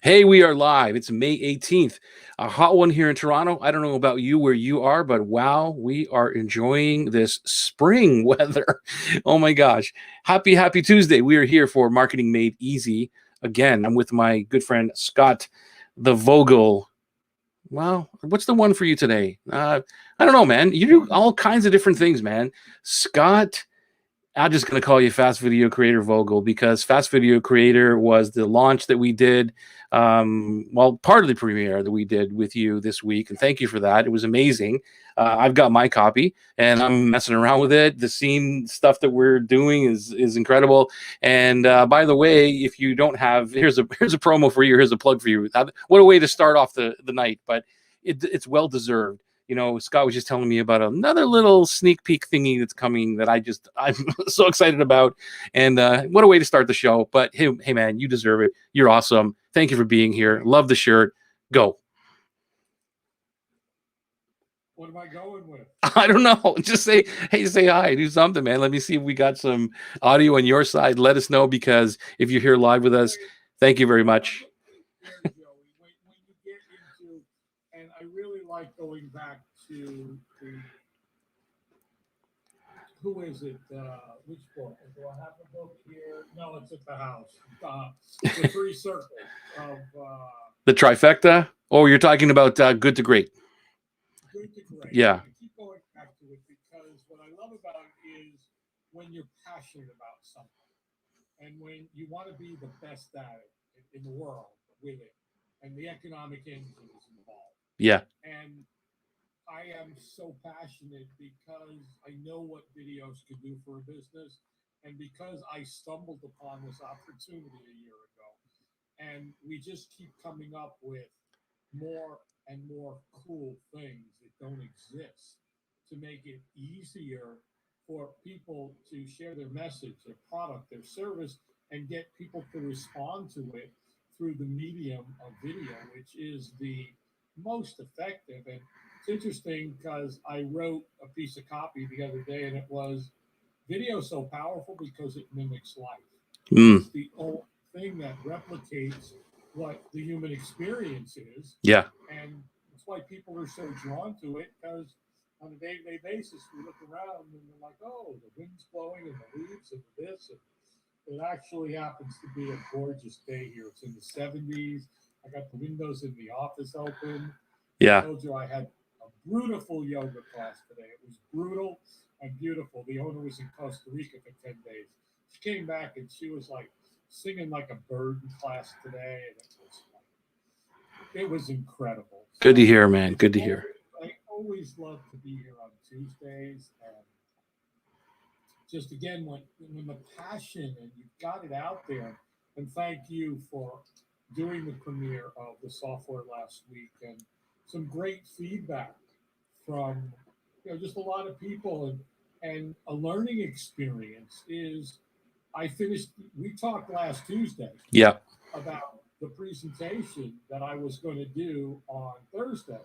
Hey, we are live. It's May 18th, a hot one here in Toronto. I don't know about you where you are, but wow, we are enjoying this spring weather. Oh my gosh. Happy Tuesday. We are here for Marketing Made Easy. Again, I'm with my good friend Scott, the Vogel. Well, what's the one for you today? I don't know, man. You do all kinds of different things, man. Scott, I'm just going to call you Fast Video Creator Vogel because Fast Video Creator was the launch that we did. Well, part of the premiere that we did with you this week. And thank you for that. It was amazing. I've got my copy and I'm messing around with it. The scene stuff that we're doing is incredible. And by the way, if you don't have, here's a promo for you. Here's a plug for you. What a way to start off the night, but it's well deserved. You know, Scott was just telling me about another little sneak peek thingy that's coming that I'm so excited about. And what a way to start the show. But hey, man, you deserve it. You're awesome. Thank you for being here. Love the shirt. Go. What am I going with? I don't know. Just say, hey, say hi, do something, man. Let me see if we got some audio on your side. Let us know because if you're here live with us, thank you very much. Here, Joey, when you get into, and I really like going back to the, who is it? Which book? Do I have the book here? No, it's at the house. The three circles of The trifecta? Oh, you're talking about good to great. good to great. Yeah. I keep going back to it because what I love about it is when you're passionate about something and when you want to be the best at it in the world with it, and the economic engine is involved. Yeah. And I am so passionate because I know what videos can do for a business, and because I stumbled upon this opportunity a year ago, and we just keep coming up with more and more cool things that don't exist to make it easier for people to share their message, their product, their service, and get people to respond to it through the medium of video, which is the most effective. And it's interesting because I wrote a piece of copy the other day, and it was video so powerful because it mimics life. Mm. It's the only thing that replicates what the human experience is, Yeah. and that's why people are so drawn to it. Because on a day-to-day basis, we look around and we're like, "Oh, the wind's blowing and the leaves and this." And it actually happens to be a gorgeous day here. It's in the 70s. I got the windows in the office open. I Yeah. told you I had a beautiful yoga class today. It was brutal and beautiful. The owner was in Costa Rica for 10 days. She came back and she was like singing like a bird in class today. And it was incredible. Good to So hear, man. Good to hear. I always love to be here on Tuesdays. And just again, when the passion and you've got it out there, and thank you for doing the premiere of the software last week and some great feedback from just a lot of people, and a learning experience is I finished we talked last Tuesday Yeah. about the presentation that I was going to do on Thursday.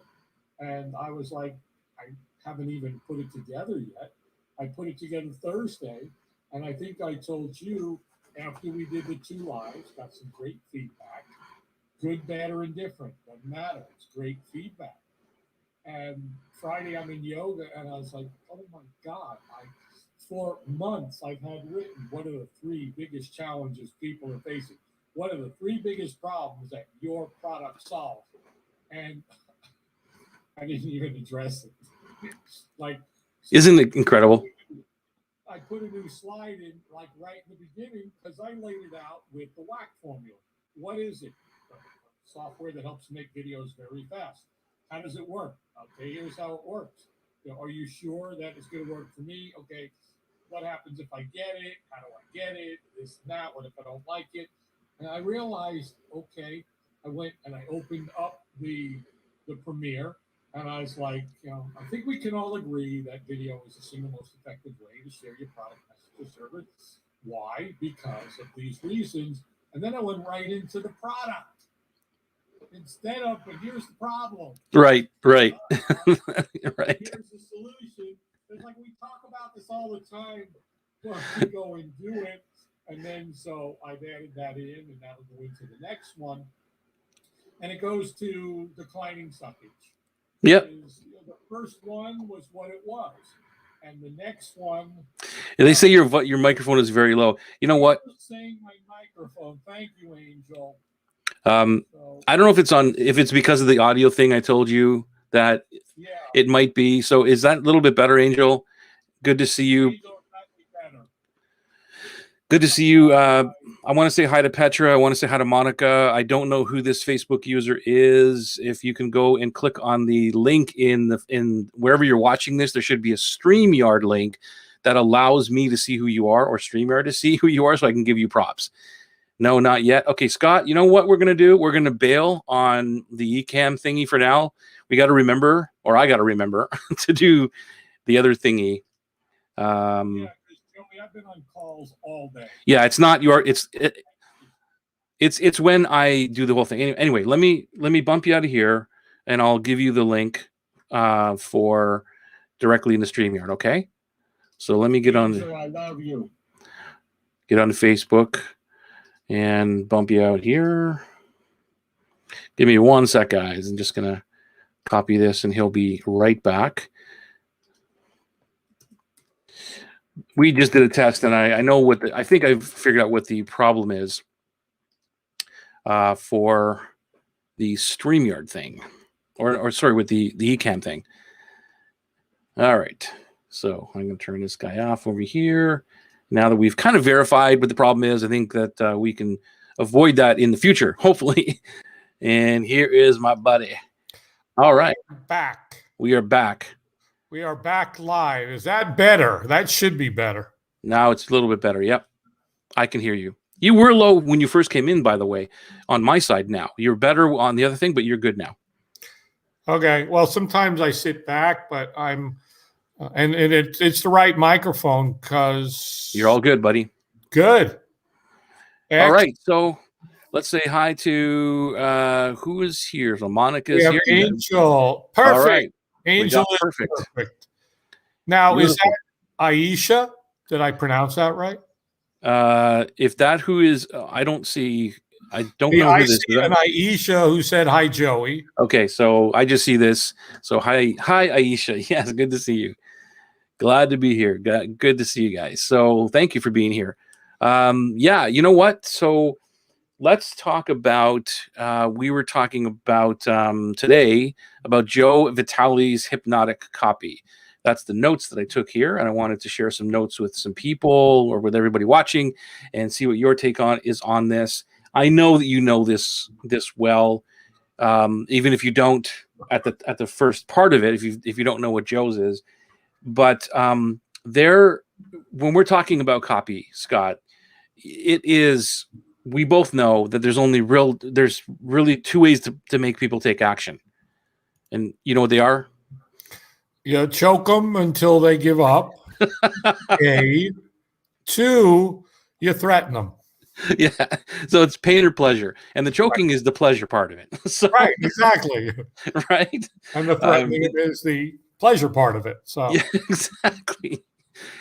And I was like, I haven't even put it together yet. I put it together Thursday. And I think I told you after we did the two lives, got some great feedback, good, bad, or indifferent. Doesn't matter. It's great feedback. And Friday I'm in yoga, and I was like, oh my God, for months I've had written what are the three biggest challenges people are facing? What are the three biggest problems that your product solves? And I didn't even address it. Like, so Isn't it incredible? I put a new slide in, like right in the beginning, because I laid it out with the WAC formula. What is it? Software that helps make videos very fast. How does it work? Okay, here's how it works. Are you sure that it's going to work for me? Okay, what happens if I get it? How do I get it? This and that. What if I don't like it? And I realized, okay, I went and I opened up the premiere, and I was like, I think we can all agree that video is the single most effective way to share your product, message, or service. Why? Because of these reasons. And then I went right into the product instead of, but here's the problem. Right. Right. Right. Here's the solution. It's like we talk about this all the time. Well, we go and do it. And then so I've added that in, and that'll go into the next one. and it goes to declining suckage. Yep. The first one was what it was, and the next one. And they say your microphone is very low. You know what? Saying my microphone. Thank you, Angel. I don't know if it's because of the audio thing I told you that it might be. So is that a little bit better, Angel? Good to see you. Good to see you. I want to say hi to Petra. I want to say hi to Monica. I don't know who this Facebook user is. If you can go and click on the link in wherever you're watching this, there should be a StreamYard link that allows me to see who you are, or StreamYard to see who you are, so I can give you props. No, not yet. Okay, Scott, you know what we're going to do? We're going to bail on the eCam thingy for now. We got to remember, or I got to remember, to do the other thingy. Yeah, because Joey, I've been on calls all day. Yeah, it's not your. It's when I do the whole thing. Anyway, let me bump you out of here, and I'll give you the link for directly in the StreamYard. Okay. So let me get on. I love you. Get on Facebook and bump you out here. Give me 1 sec, guys. I'm just gonna copy this, and he'll be right back. We just did a test, and I know what I think I've figured out what the problem is for the StreamYard thing, or sorry, with the eCam thing. All right, so I'm going to turn this guy off over here. Now that we've kind of verified what the problem is, I think that we can avoid that in the future, hopefully. And here is my buddy. All right, back. We are back. We are back live. Is that better? That should be better. Now it's a little bit better. Yep. I can hear you. You were low when you first came in, by the way, on my side now. You're better on the other thing, but you're good now. Okay. Well, sometimes I sit back, but I'm, and it's the right microphone because. You're all good, buddy. Good. Excellent. All right. So let's say hi to who is here. So Monica's here. Angel. Perfect. All right. Angel is perfect. Now, beautiful. Is that Aisha? Did I pronounce that right? If that who is, I don't know who this is. An Aisha who said hi, Joey. Okay, so I just see this. So hi, Aisha. Yes, good to see you. Glad to be here. Good to see you guys. So thank you for being here. Yeah, you know what? So let's talk about. We were talking about today about Joe Vitale's Hypnotic copy. That's the notes that I took here, and I wanted to share some notes with some people or with everybody watching, and see what your take is on this. I know that you know this well, even if you don't at the first part of it. If you don't know what Joe's is, but when we're talking about copy, Scott, it is. We both know that there's really two ways to make people take action, and you know what they are. You choke them until they give up. A. 2, you threaten them. Yeah. So it's pain or pleasure. And the choking is the pleasure part of it. So, right. Exactly. Right. And the threatening is the pleasure part of it. So yeah, exactly.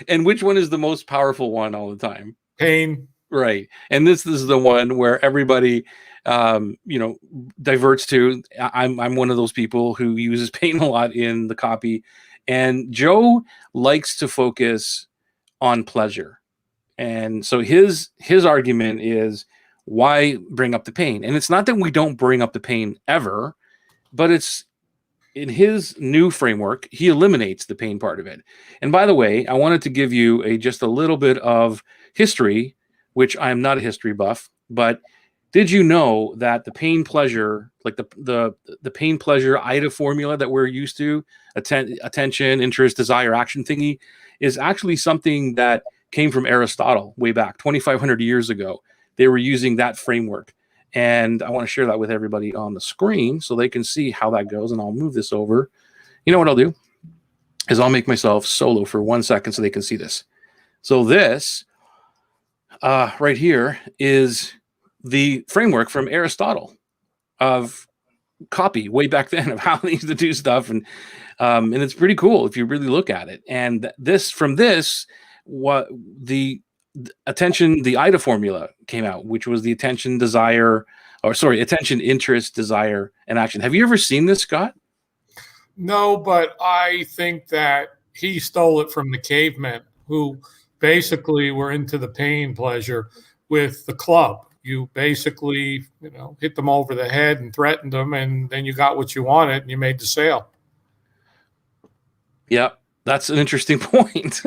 And which one is the most powerful one all the time? Pain. Right. And this is the one where everybody diverts to. I'm one of those people who uses pain a lot in the copy, and Joe likes to focus on pleasure. And so his argument is, why bring up the pain? And it's not that we don't bring up the pain ever, but it's in his new framework, he eliminates the pain part of it. And by the way, I wanted to give you just a little bit of history, which I am not a history buff, but did you know that the pain pleasure, like the pain pleasure IDA formula that we're used to, attention, interest, desire, action thingy, is actually something that came from Aristotle way back 2,500 years ago. They were using that framework. And I want to share that with everybody on the screen so they can see how that goes. And I'll move this over. You know what I'll do is I'll make myself solo for 1 second so they can see this. So this right here is the framework from Aristotle of copy way back then, of how they used to do stuff. And it's pretty cool if you really look at it. And what the attention, the IDA formula came out, which was the attention, desire, or sorry, attention, interest, desire, and action. Have you ever seen this, Scott? No, but I think that he stole it from the cavemen who basically were into the pain pleasure with the club. You basically, hit them over the head and threatened them, and then you got what you wanted and you made the sale. Yeah, that's an interesting point.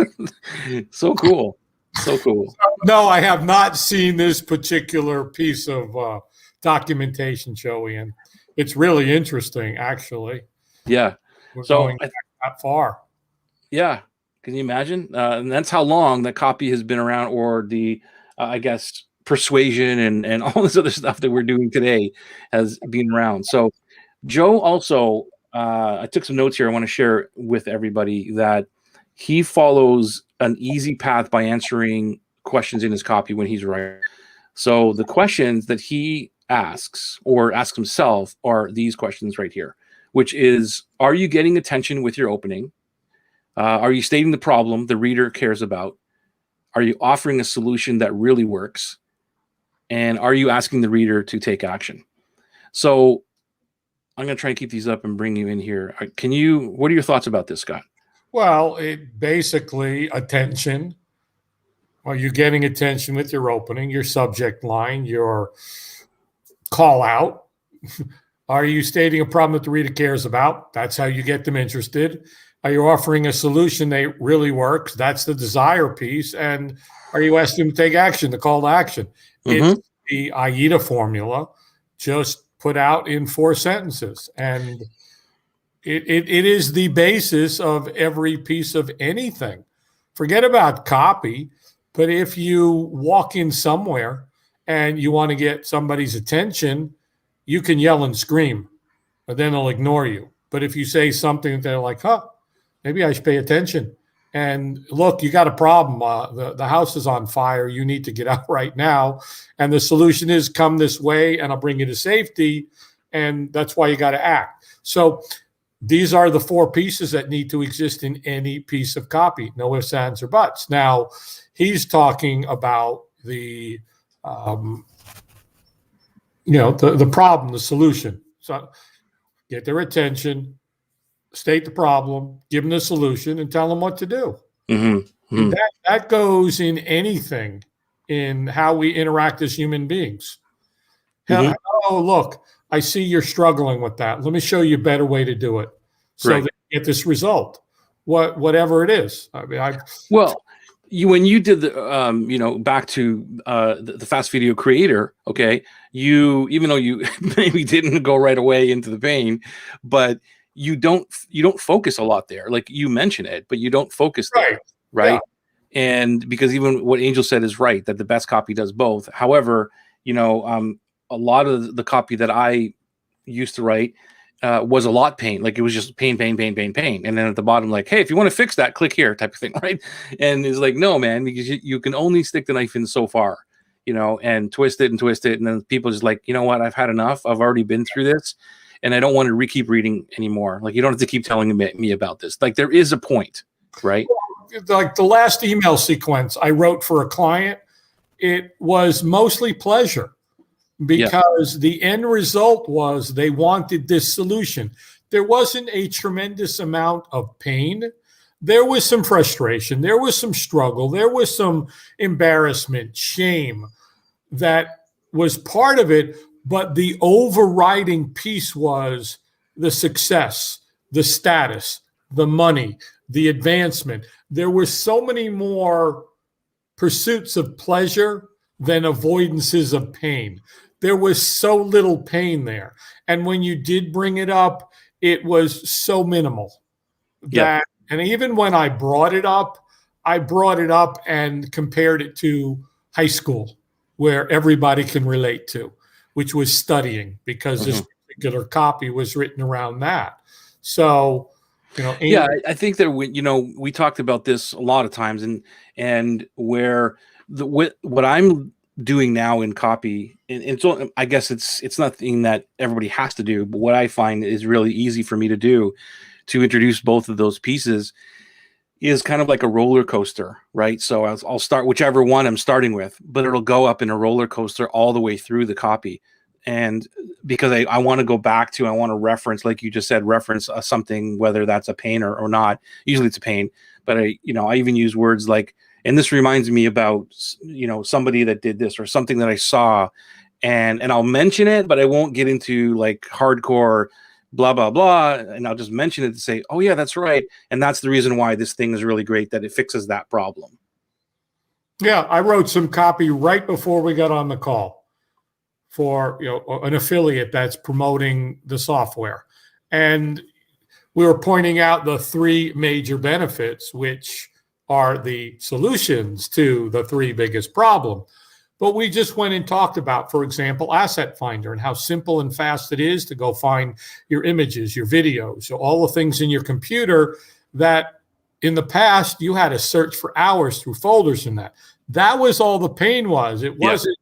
So cool. So cool. No, I have not seen this particular piece of documentation, Joey, and it's really interesting, actually. Yeah. We're going back that far. Yeah. Can you imagine? And that's how long the copy has been around, or the, I guess, persuasion and all this other stuff that we're doing today has been around. So Joe also, I took some notes here I want to share with everybody, that he follows an easy path by answering questions in his copy when he's writing. So the questions that he asks or asks himself are these questions right here, which is, are you getting attention with your opening? Are you stating the problem the reader cares about? Are you offering a solution that really works? And are you asking the reader to take action? So I'm going to try and keep these up and bring you in here. What are your thoughts about this, Scott? Well, it basically attention. Are you getting attention with your opening, your subject line, your call out? Are you stating a problem that the reader cares about? That's how you get them interested. Are you offering a solution that really works? That's the desire piece. And are you asking them to take action, the call to action? It's the AIDA formula, just put out in 4 sentences. And it is the basis of every piece of anything. Forget about copy, but if you walk in somewhere and you want to get somebody's attention, you can yell and scream, but then they'll ignore you. But if you say something that they're like, maybe I should pay attention. And look, you got a problem. The house is on fire. You need to get out right now. And the solution is come this way and I'll bring you to safety. And that's why you got to act. So these are the 4 pieces that need to exist in any piece of copy. No ifs, ands, or buts. Now, he's talking about the problem, the solution. So get their attention, state the problem, give them the solution, and tell them what to do. That goes in anything, in how we interact as human beings. Oh, look, I see you're struggling with that. Let me show you a better way to do it so that you get this result, whatever it is. I mean, when you did the, back to the fast video creator, okay, even though you maybe didn't go right away into the pain, but you don't focus a lot there. Like, you mention it, but you don't focus there, right? Yeah. And because even what Angel said is right, that the best copy does both. However, a lot of the copy that I used to write was a lot pain. Like, it was just pain. And then at the bottom, like, hey, if you want to fix that, click here, type of thing, right? And it's like, no, man, because you can only stick the knife in so far, and twist it. And then people just like, you know what? I've had enough. I've already been through this, and I don't want to keep reading anymore. Like, you don't have to keep telling me about this. Like, there is a point, right? Like the last email sequence I wrote for a client, it was mostly pleasure. Because the end result was they wanted this solution. There wasn't a tremendous amount of pain. There was some frustration. There was some struggle. There was some embarrassment, shame that was part of it. But the overriding piece was the success, the status, the money, the advancement. There were so many more pursuits of pleasure than avoidances of pain. There was so little pain there. And when you did bring it up, it was so minimal that, and even when I brought it up and compared it to high school, where everybody can relate to, which was studying, because this particular copy was written around that. So, I think that we talked about this a lot of times, and where what I'm doing now in copy, and so I guess it's nothing that everybody has to do, but what I find is really easy for me to do to introduce both of those pieces is kind of like a roller coaster, right? So I'll start whichever one I'm starting with, but it'll go up in a roller coaster all the way through the copy. And because I want to go back to, I want to reference, like you just said, reference something, whether that's a pain or not. Usually it's a pain, but I even use words like, and this reminds me about, somebody that did this or something that I saw, and I'll mention it, but I won't get into like hardcore blah, blah, blah. And I'll just mention it to say, oh yeah, that's right. And that's the reason why this thing is really great, that it fixes that problem. Yeah. I wrote some copy right before we got on the call for an affiliate that's promoting the software, and we were pointing out the three major benefits, which are the solutions to the three biggest problems. But we just went and talked about, for example, Asset Finder and how simple and fast it is to go find your images, your videos, all the things in your computer that in the past you had to search for hours through folders and that. That was all the pain was. It wasn't,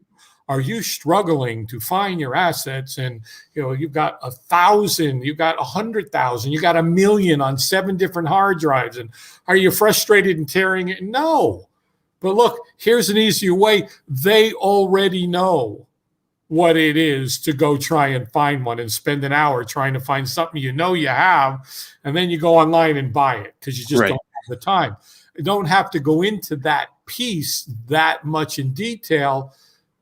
are you struggling to find your assets? And you've got 1,000, you've got 100,000, you got 1 million on 7 different hard drives. And are you frustrated and tearing it? No. But look, here's an easier way. They already know what it is to go try and find one and spend an hour trying to find something you have, and then you go online and buy it because you just don't have the time. You don't have to go into that piece that much in detail,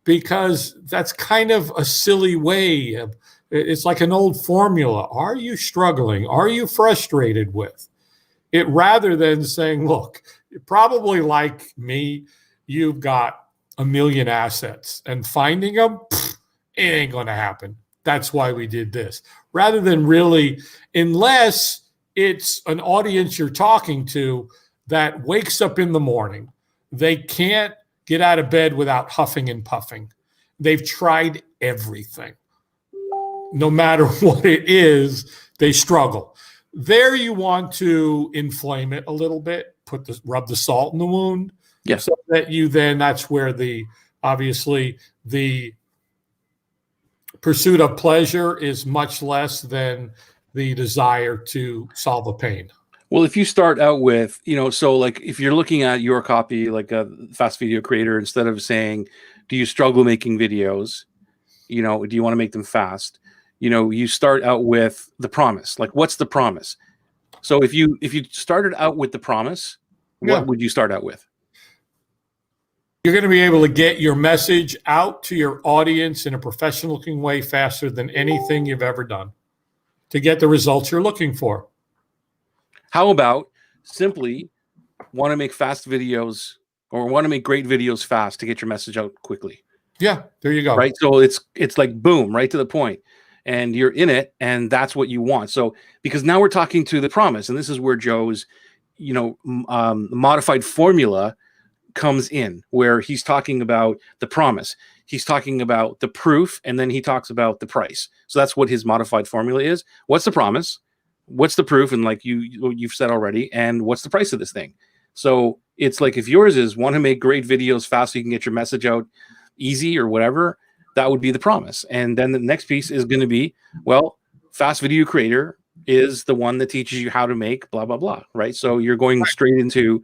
because that's kind of a silly way of, it's like an old formula. Are you struggling? Are you frustrated with it? Rather than saying, look, you're probably like me, you've got 1 million assets, and finding them, it ain't going to happen. That's why we did this. Rather than really, unless it's an audience you're talking to that wakes up in the morning, they can't get out of bed without huffing and puffing. They've tried everything. No matter what it is, they struggle. There you want to inflame it a little bit, rub the salt in the wound. Yes. So that that's where obviously the pursuit of pleasure is much less than the desire to solve a pain. Well, if you start out with, so like if you're looking at your copy, like a fast video creator, instead of saying, do you struggle making videos? Do you want to make them fast? You start out with the promise. Like, what's the promise? So if you started out with the promise, what would you start out with? You're going to be able to get your message out to your audience in a professional looking way faster than anything you've ever done to get the results you're looking for. How about simply want to make fast videos, or want to make great videos fast to get your message out quickly? Yeah, there you go. Right. So it's like boom, right to the point, and you're in it, and that's what you want. So because now we're talking to the promise, and this is where Joe's, modified formula comes in, where he's talking about the promise, he's talking about the proof, and then he talks about the price. So that's what his modified formula is. What's the promise? What's the proof? And like you've said already, and what's the price of this thing? So it's like, if yours is want to make great videos fast so you can get your message out easy or whatever, that would be the promise. And then the next piece is going to be, well, fast video creator is the one that teaches you how to make blah, blah, blah, right? So you're going straight into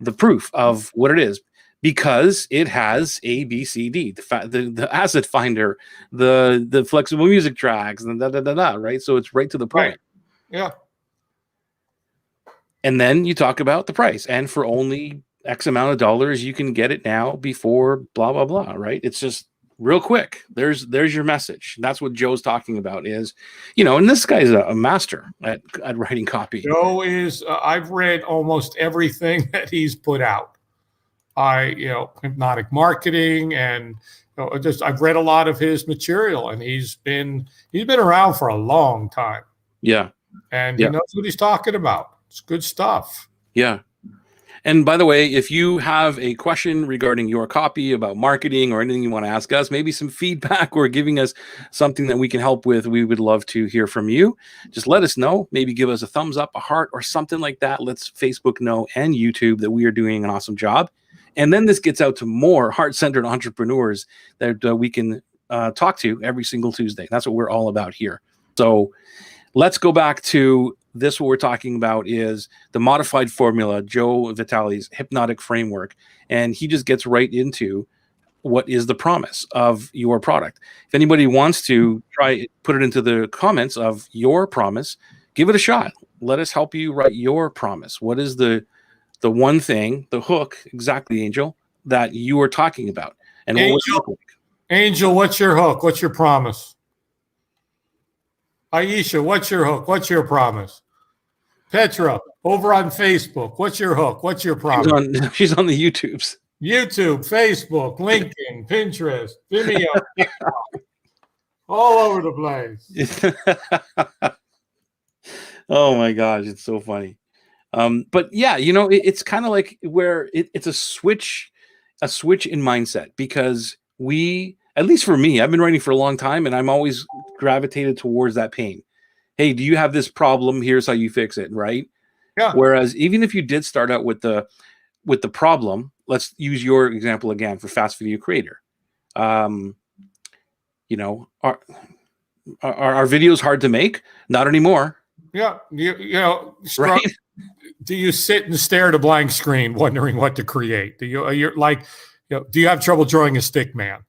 the proof of what it is, because it has A, B, C, D, the asset finder, the flexible music tracks, and right? So it's right to the point. Right. Yeah. And then you talk about the price, and for only X amount of dollars, you can get it now before blah, blah, blah, right? It's just real quick. There's your message. That's what Joe's talking about is, and this guy's a master at writing copy. Joe is, I've read almost everything that he's put out. Hypnotic Marketing, and I've read a lot of his material, and he's been around for a long time. Yeah. And he knows what he's talking about. It's good stuff. Yeah. And by the way, if you have a question regarding your copy, about marketing, or anything you want to ask us, maybe some feedback or giving us something that we can help with, we would love to hear from you. Just let us know. Maybe give us a thumbs up, a heart, or something like that. Let's Facebook know and YouTube that we are doing an awesome job. And then this gets out to more heart-centered entrepreneurs that we can talk to every single Tuesday. That's what we're all about here. So let's go back to this. What we're talking about is the modified formula, Joe Vitale's hypnotic framework. And he just gets right into what is the promise of your product. If anybody wants to try put it into the comments of your promise, give it a shot. Let us help you write your promise. What is the one thing, the hook, exactly, Angel, that you are talking about, and what would it look like? Angel, what's your hook? What's your promise? Aisha, what's your hook? What's your promise? Petra, over on Facebook, what's your hook? What's your promise? She's on the YouTubes. YouTube, Facebook, LinkedIn, Pinterest, Vimeo, all over the place. Oh my gosh, it's so funny. But yeah, you know, it's kind of like where it's a switch in mindset, because at least for me, I've been writing for a long time and I'm always gravitated towards that pain. Hey, do you have this problem? Here's how you fix it, right? Yeah. Whereas even if you did start out with the problem, let's use your example again for fast video creator. You know, are videos hard to make? Not anymore. Yeah, you know, right? Do you sit and stare at a blank screen wondering what to create? Do you're like, you know, do you have trouble drawing a stick man?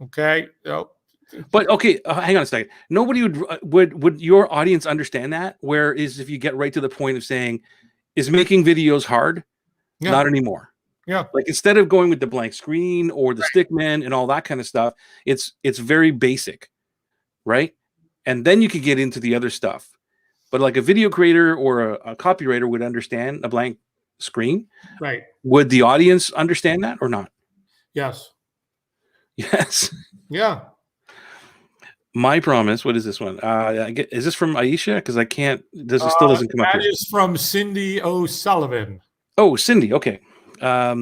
Okay. But okay, hang on a second. Nobody would your audience understand that? Whereas if you get right to the point of saying, is making videos hard? Yeah. Not anymore. Yeah. Like instead of going with the blank screen or the stick man and all that kind of stuff, it's very basic, right? And then you could get into the other stuff. But like a video creator or a copywriter would understand a blank screen. Right. Would the audience understand that or not? Yes. Yes. Yeah. My promise. What is this one? Is this from Aisha? Because I can't. This still doesn't come up. That is from Cindy O'Sullivan. Oh, Cindy. Okay. Let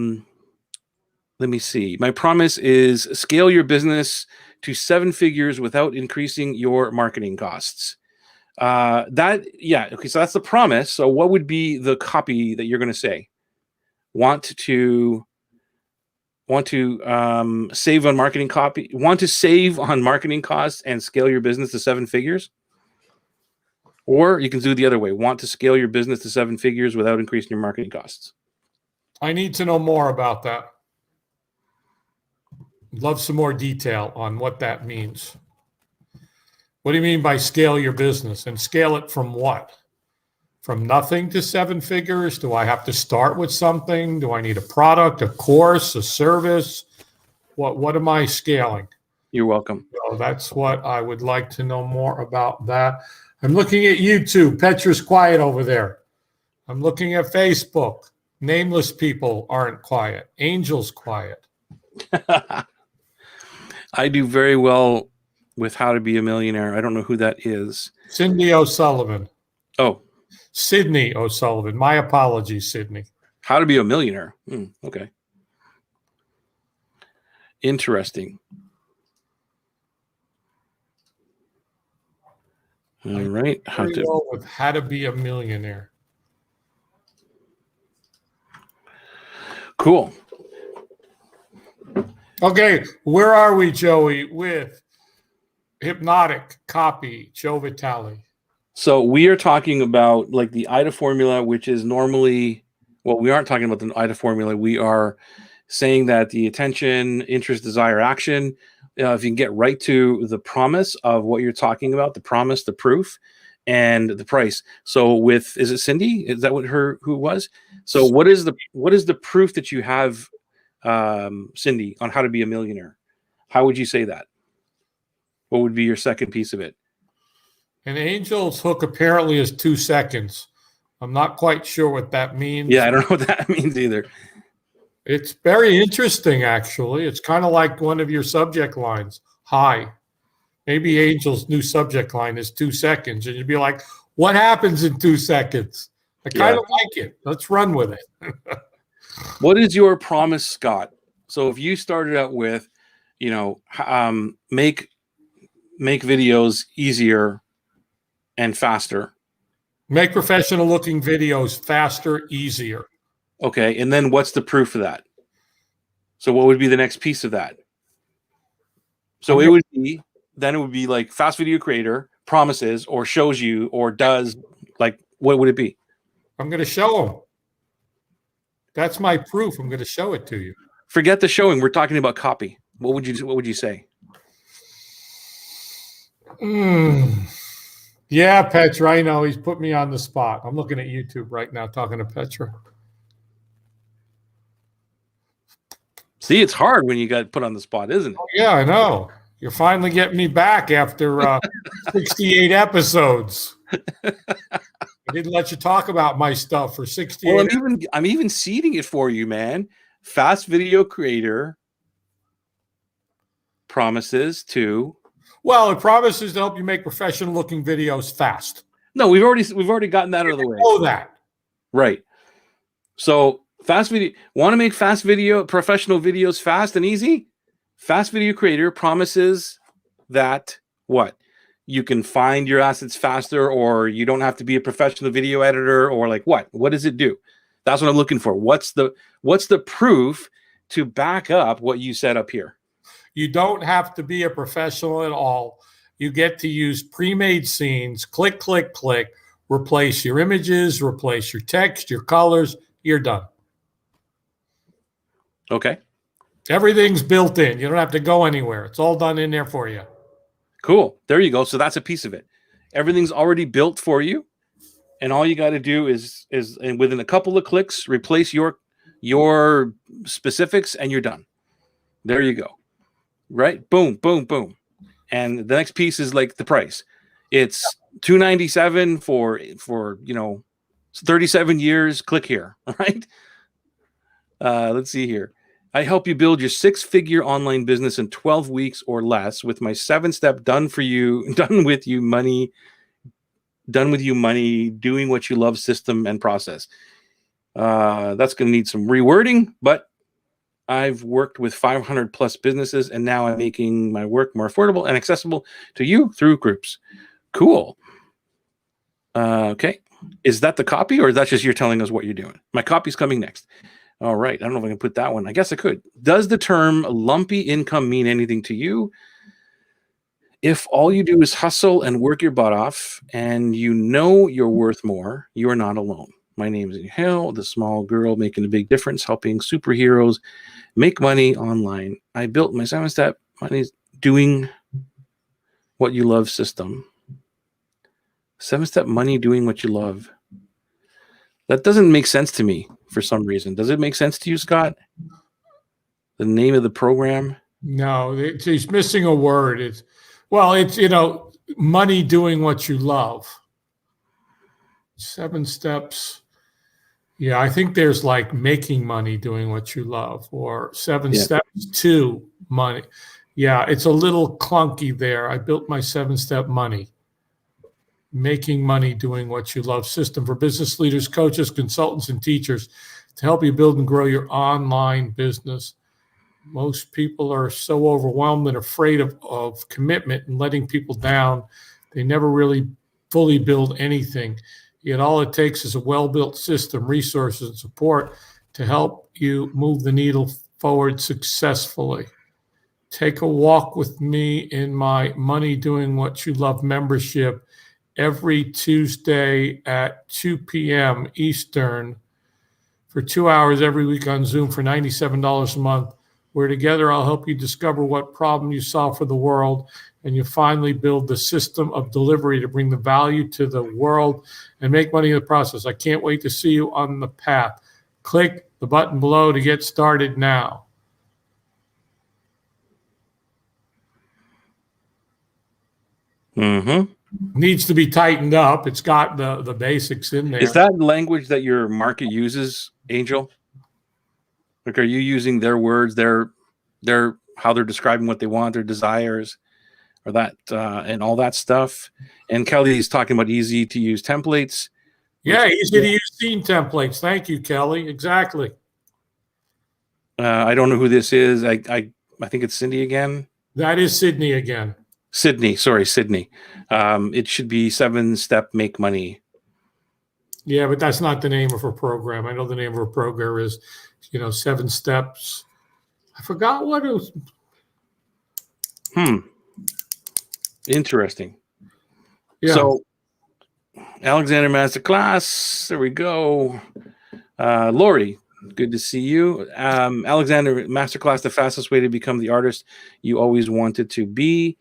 me see. My promise is scale your business to 7 figures without increasing your marketing costs. Okay. So that's the promise. So what would be the copy that you're going to say? Want to save on marketing copy? Want to save on marketing costs and scale your business to 7 figures? Or you can do the other way. Want to scale your business to 7 figures without increasing your marketing costs? I need to know more about that. Love some more detail on what that means. What do you mean by scale your business? And scale it from what? From nothing to 7 figures? Do I have to start with something? Do I need a product, a course, a service? What am I scaling? You're welcome. So that's what I would like to know more about that. I'm looking at YouTube. Petra's quiet over there. I'm looking at Facebook. Nameless people aren't quiet. Angel's quiet. I do very well with How to Be a Millionaire. I don't know who that is. Cindy O'Sullivan. Oh. Sydney O'Sullivan. My apologies, Sydney. How to Be a Millionaire. Okay. Interesting. All right. How to Be a Millionaire. Cool. Okay, where are we, Joey, with Hypnotic, copy, Joe Vitale? So we are talking about like the IDA formula, which is normally, well, we aren't talking about the IDA formula. We are saying that the attention, interest, desire, action, if you can get right to the promise of what you're talking about, the promise, the proof, and the price. So is it Cindy? Is that who it was? So what is the proof that you have, Cindy, on How to Be a Millionaire? How would you say that? What would be your second piece of it? An Angel's hook apparently is 2 seconds. I'm not quite sure what that means. Yeah, I don't know what that means either. It's very interesting, actually. It's kind of like one of your subject lines. Hi. Maybe Angel's new subject line is 2 seconds. And you'd be like, what happens in 2 seconds? I kind of like it. Let's run with it. What is your promise, Scott? So if you started out with, make videos easier and faster. Make professional looking videos faster, easier. Okay. And then what's the proof of that? So what would be the next piece of that? So it would be like fast video creator promises or shows you or does, like, what would it be? I'm going to show them. That's my proof. I'm going to show it to you. Forget the showing. We're talking about copy. What would you say? Yeah, Petra, I know. He's put me on the spot. I'm looking at YouTube right now talking to Petra. See, it's hard when you got put on the spot, isn't it? Oh, yeah, I know. You're finally getting me back after 68 episodes. I didn't let you talk about my stuff for 68. Well, I'm even seeding it for you, man. Fast video creator promises to. Well, it promises to help you make professional looking videos fast. No, we've already gotten that out of the way. Oh, that. Right. So fast video, want to make professional videos fast and easy? Fast video creator promises that what? You can find your assets faster, or you don't have to be a professional video editor, or like what? What does it do? That's what I'm looking for. What's the proof to back up what you said up here? You don't have to be a professional at all. You get to use pre-made scenes, click, click, click, replace your images, replace your text, your colors, you're done. Okay. Everything's built in. You don't have to go anywhere. It's all done in there for you. Cool. There you go. So that's a piece of it. Everything's already built for you. And all you got to do is and within a couple of clicks, replace your specifics and you're done. There you go. Right? Boom, boom, boom. And the next piece is like the price. It's $297 for 37 years. Click here. Right? Let's see here. I help you build your 6-figure online business in 12 weeks or less with my 7-step done with you money, doing what you love system and process. That's going to need some rewording, but I've worked with 500 plus businesses, and now I'm making my work more affordable and accessible to you through groups. Cool. Okay. Is that the copy, or is that just you're telling us what you're doing? My copy's coming next. All right. I don't know if I can put that one. I guess I could. Does the term lumpy income mean anything to you? If all you do is hustle and work your butt off and you know you're worth more, you are not alone. My name is Hill, the small girl making a big difference, helping superheroes make money online. I built my 7-step money doing what you love system. 7-step money doing what you love. That doesn't make sense to me for some reason. Does it make sense to you, Scott? The name of the program? No, he's missing a word. It's money doing what you love. 7 steps. Yeah, I think there's like making money doing what you love, or 7 steps to money. Yeah, it's a little clunky there. I built my 7-step money. Making money doing what you love system for business leaders, coaches, consultants, and teachers to help you build and grow your online business. Most people are so overwhelmed and afraid of commitment and letting people down. They never really fully build anything. Yet all it takes is a well-built system, resources, and support to help you move the needle forward successfully. Take a walk with me in my Money Doing What You Love membership every Tuesday at 2 p.m. Eastern for 2 hours every week on Zoom for $97 a month, where together I'll help you discover what problem you solve for the world, and you finally build the system of delivery to bring the value to the world and make money in the process. I can't wait to see you on the path. Click the button below to get started now. Mm-hmm. Needs to be tightened up. It's got the basics in there. Is that language that your market uses, Angel? Like, are you using their words, their how they're describing what they want, their desires, or that and all that stuff? And Kelly's talking about easy to use templates. Yeah, easy to use scene templates. Thank you, Kelly. Exactly. I don't know who this is. I think it's Cindy again. That is Sydney again. Sydney. It should be 7-step make money. Yeah, but that's not the name of her program. I know the name of her program is, 7 steps. I forgot what it was. Interesting. Yeah. So Alexander Masterclass. There we go. Lori, Good to see you. Alexander, masterclass, the fastest way to become the artist you always wanted to be.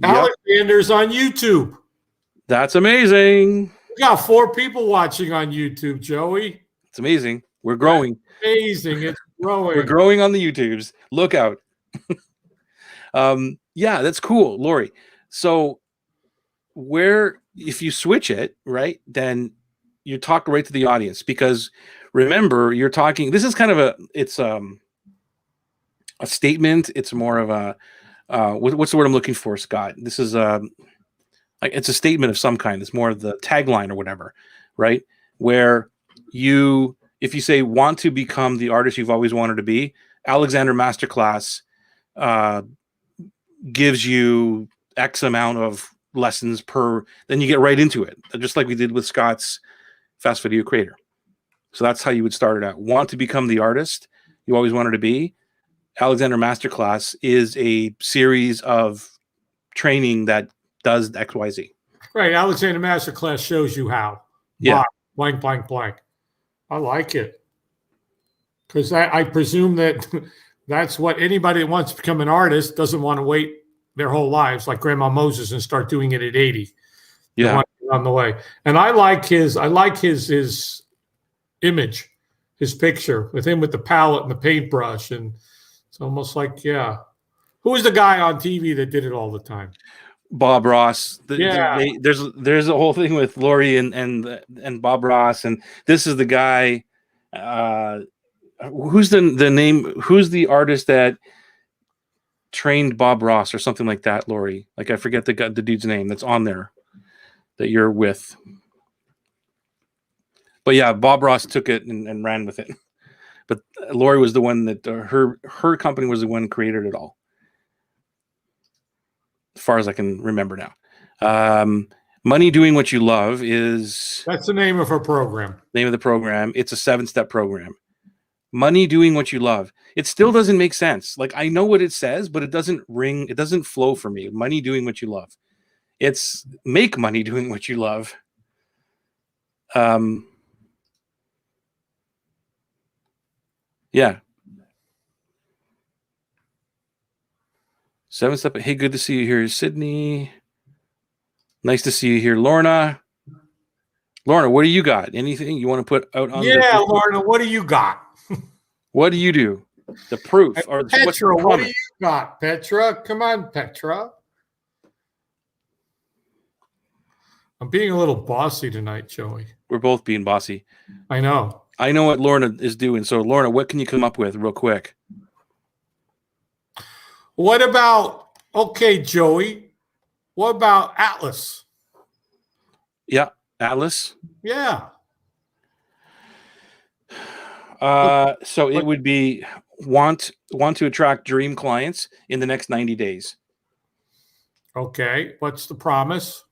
Yep, Alexander's on YouTube. that's amazing. We got 4 people watching on YouTube, Joey. It's amazing. We're growing. That's amazing. It's growing. We're growing on the YouTubes. Look out. Yeah, that's cool, Lori. So if you switch it, right, then you talk right to the audience, because remember, you're talking, this is kind of a statement. It's more of a, what's the word I'm looking for, Scott? This is it's a statement of some kind. It's more of the tagline or whatever, right? Where if you say want to become the artist you've always wanted to be, Alexander Masterclass gives you X amount of lessons per, then you get right into it, just like we did with Scott's Fast Video Creator. So that's how you would start it out. Want to become the artist you always wanted to be? Alexander Masterclass is a series of training that does XYZ. Right. Alexander Masterclass shows you how. Yeah. Blank, blank, blank. I like it. Because I presume that that's what anybody that wants to become an artist doesn't want to wait their whole lives, like Grandma Moses, and start doing it at 80. Yeah. On the way. And I like his image, his picture with him with the palette and the paintbrush. And it's almost like, yeah. Who was the guy on TV that did it all the time? Bob Ross. Yeah. There's a whole thing with Lori and Bob Ross, and this is the guy. Who's the name? Who's the artist that trained Bob Ross or something like that, Lori? Like, I forget the dude's name that's on there that you're with. But yeah, Bob Ross took it and ran with it. But Lori was the one that her company was the one who created it all, as far as I can remember now. Money Doing What You Love that's the name of her program. Name of the program. It's a 7-step program. Money Doing What You Love. It still doesn't make sense. Like, I know what it says, but it doesn't ring. It doesn't flow for me. Money Doing What You Love. It's make money doing what you love. Yeah. 7-step. Hey, good to see you here, Sydney. Nice to see you here, Lorna. Lorna, what do you got? Anything you want to put out on? Yeah, Lorna, what do you got? What do you do? The proof or Petra, what do you got? Petra, come on, Petra. I'm being a little bossy tonight, Joey. We're both being bossy. I know. I know what Lorna is doing. So, Lorna, what can you come up with real quick? What about, okay, Joey, what about Atlas? Yeah, Atlas. Yeah. So it would be want to attract dream clients in the next 90 days. Okay. What's the promise?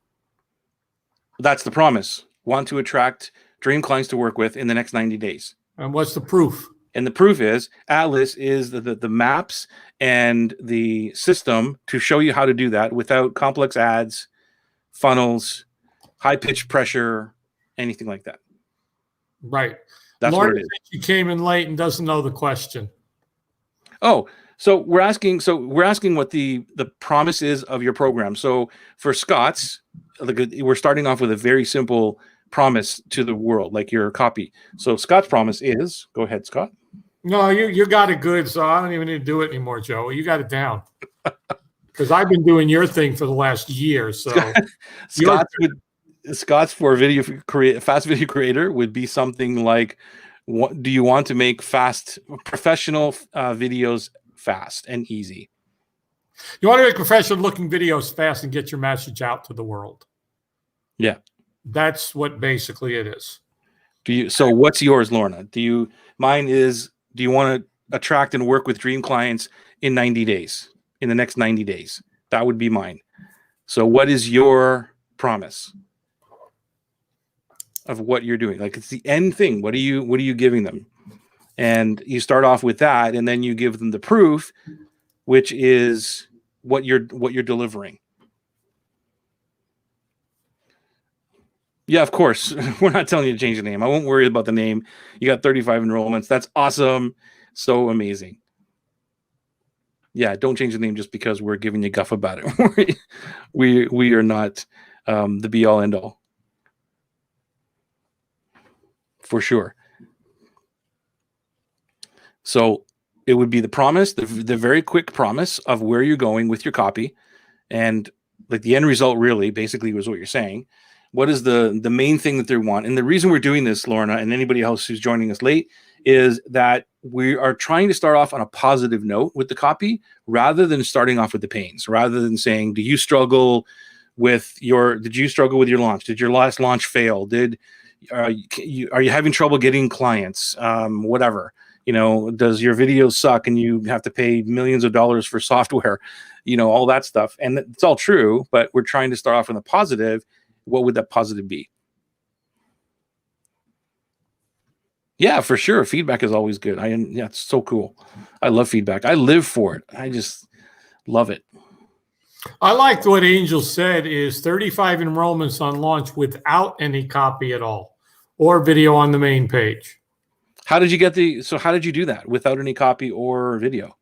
That's the promise. Want to attract dream clients to work with in the next 90 days. And what's the proof? And the proof is Atlas is the maps and the system to show you how to do that without complex ads, funnels, high pitch pressure, anything like that. Right. That's Lauren, what it is. she came in late and doesn't know the question. Oh, so we're asking what the promise is of your program. So for Scott's, we're starting off with a very simple promise to the world, like your copy. So Scott's promise is, go ahead, Scott. No, you got it good, so I don't even need to do it anymore, Joe. You got it down. Because I've been doing your thing for the last year. So Scott's for fast video creator would be something like, what do you want to make professional videos fast and easy? You want to make professional looking videos fast and get your message out to the world. Yeah. That's what basically it is. So what's yours, Lorna? Mine is, do you want to attract and work with dream clients in 90 days, in the next 90 days? That would be mine. So what is your promise of what you're doing? Like, it's the end thing. What are you giving them? And you start off with that, and then you give them the proof, which is what you're delivering. Yeah, of course. We're not telling you to change the name. I won't worry about the name. You got 35 enrollments. That's awesome. So amazing. Yeah, don't change the name just because we're giving you guff about it. we are not the be all end all. For sure. So it would be the promise, the very quick promise of where you're going with your copy, and like the end result really basically was what you're saying. What is the main thing that they want? And the reason we're doing this, Lorna, and anybody else who's joining us late, is that we are trying to start off on a positive note with the copy rather than starting off with the pains, rather than saying, did you struggle with your launch? Did your last launch fail? Are you having trouble getting clients? Whatever. Does your video suck and you have to pay millions of dollars for software? All that stuff. And it's all true, but we're trying to start off with a positive. What would that positive be? Yeah, for sure. Feedback is always good. Yeah, it's so cool. I love feedback. I live for it. I just love it. I liked what Angel said is 35 enrollments on launch without any copy at all or video on the main page. How did you do that without any copy or video?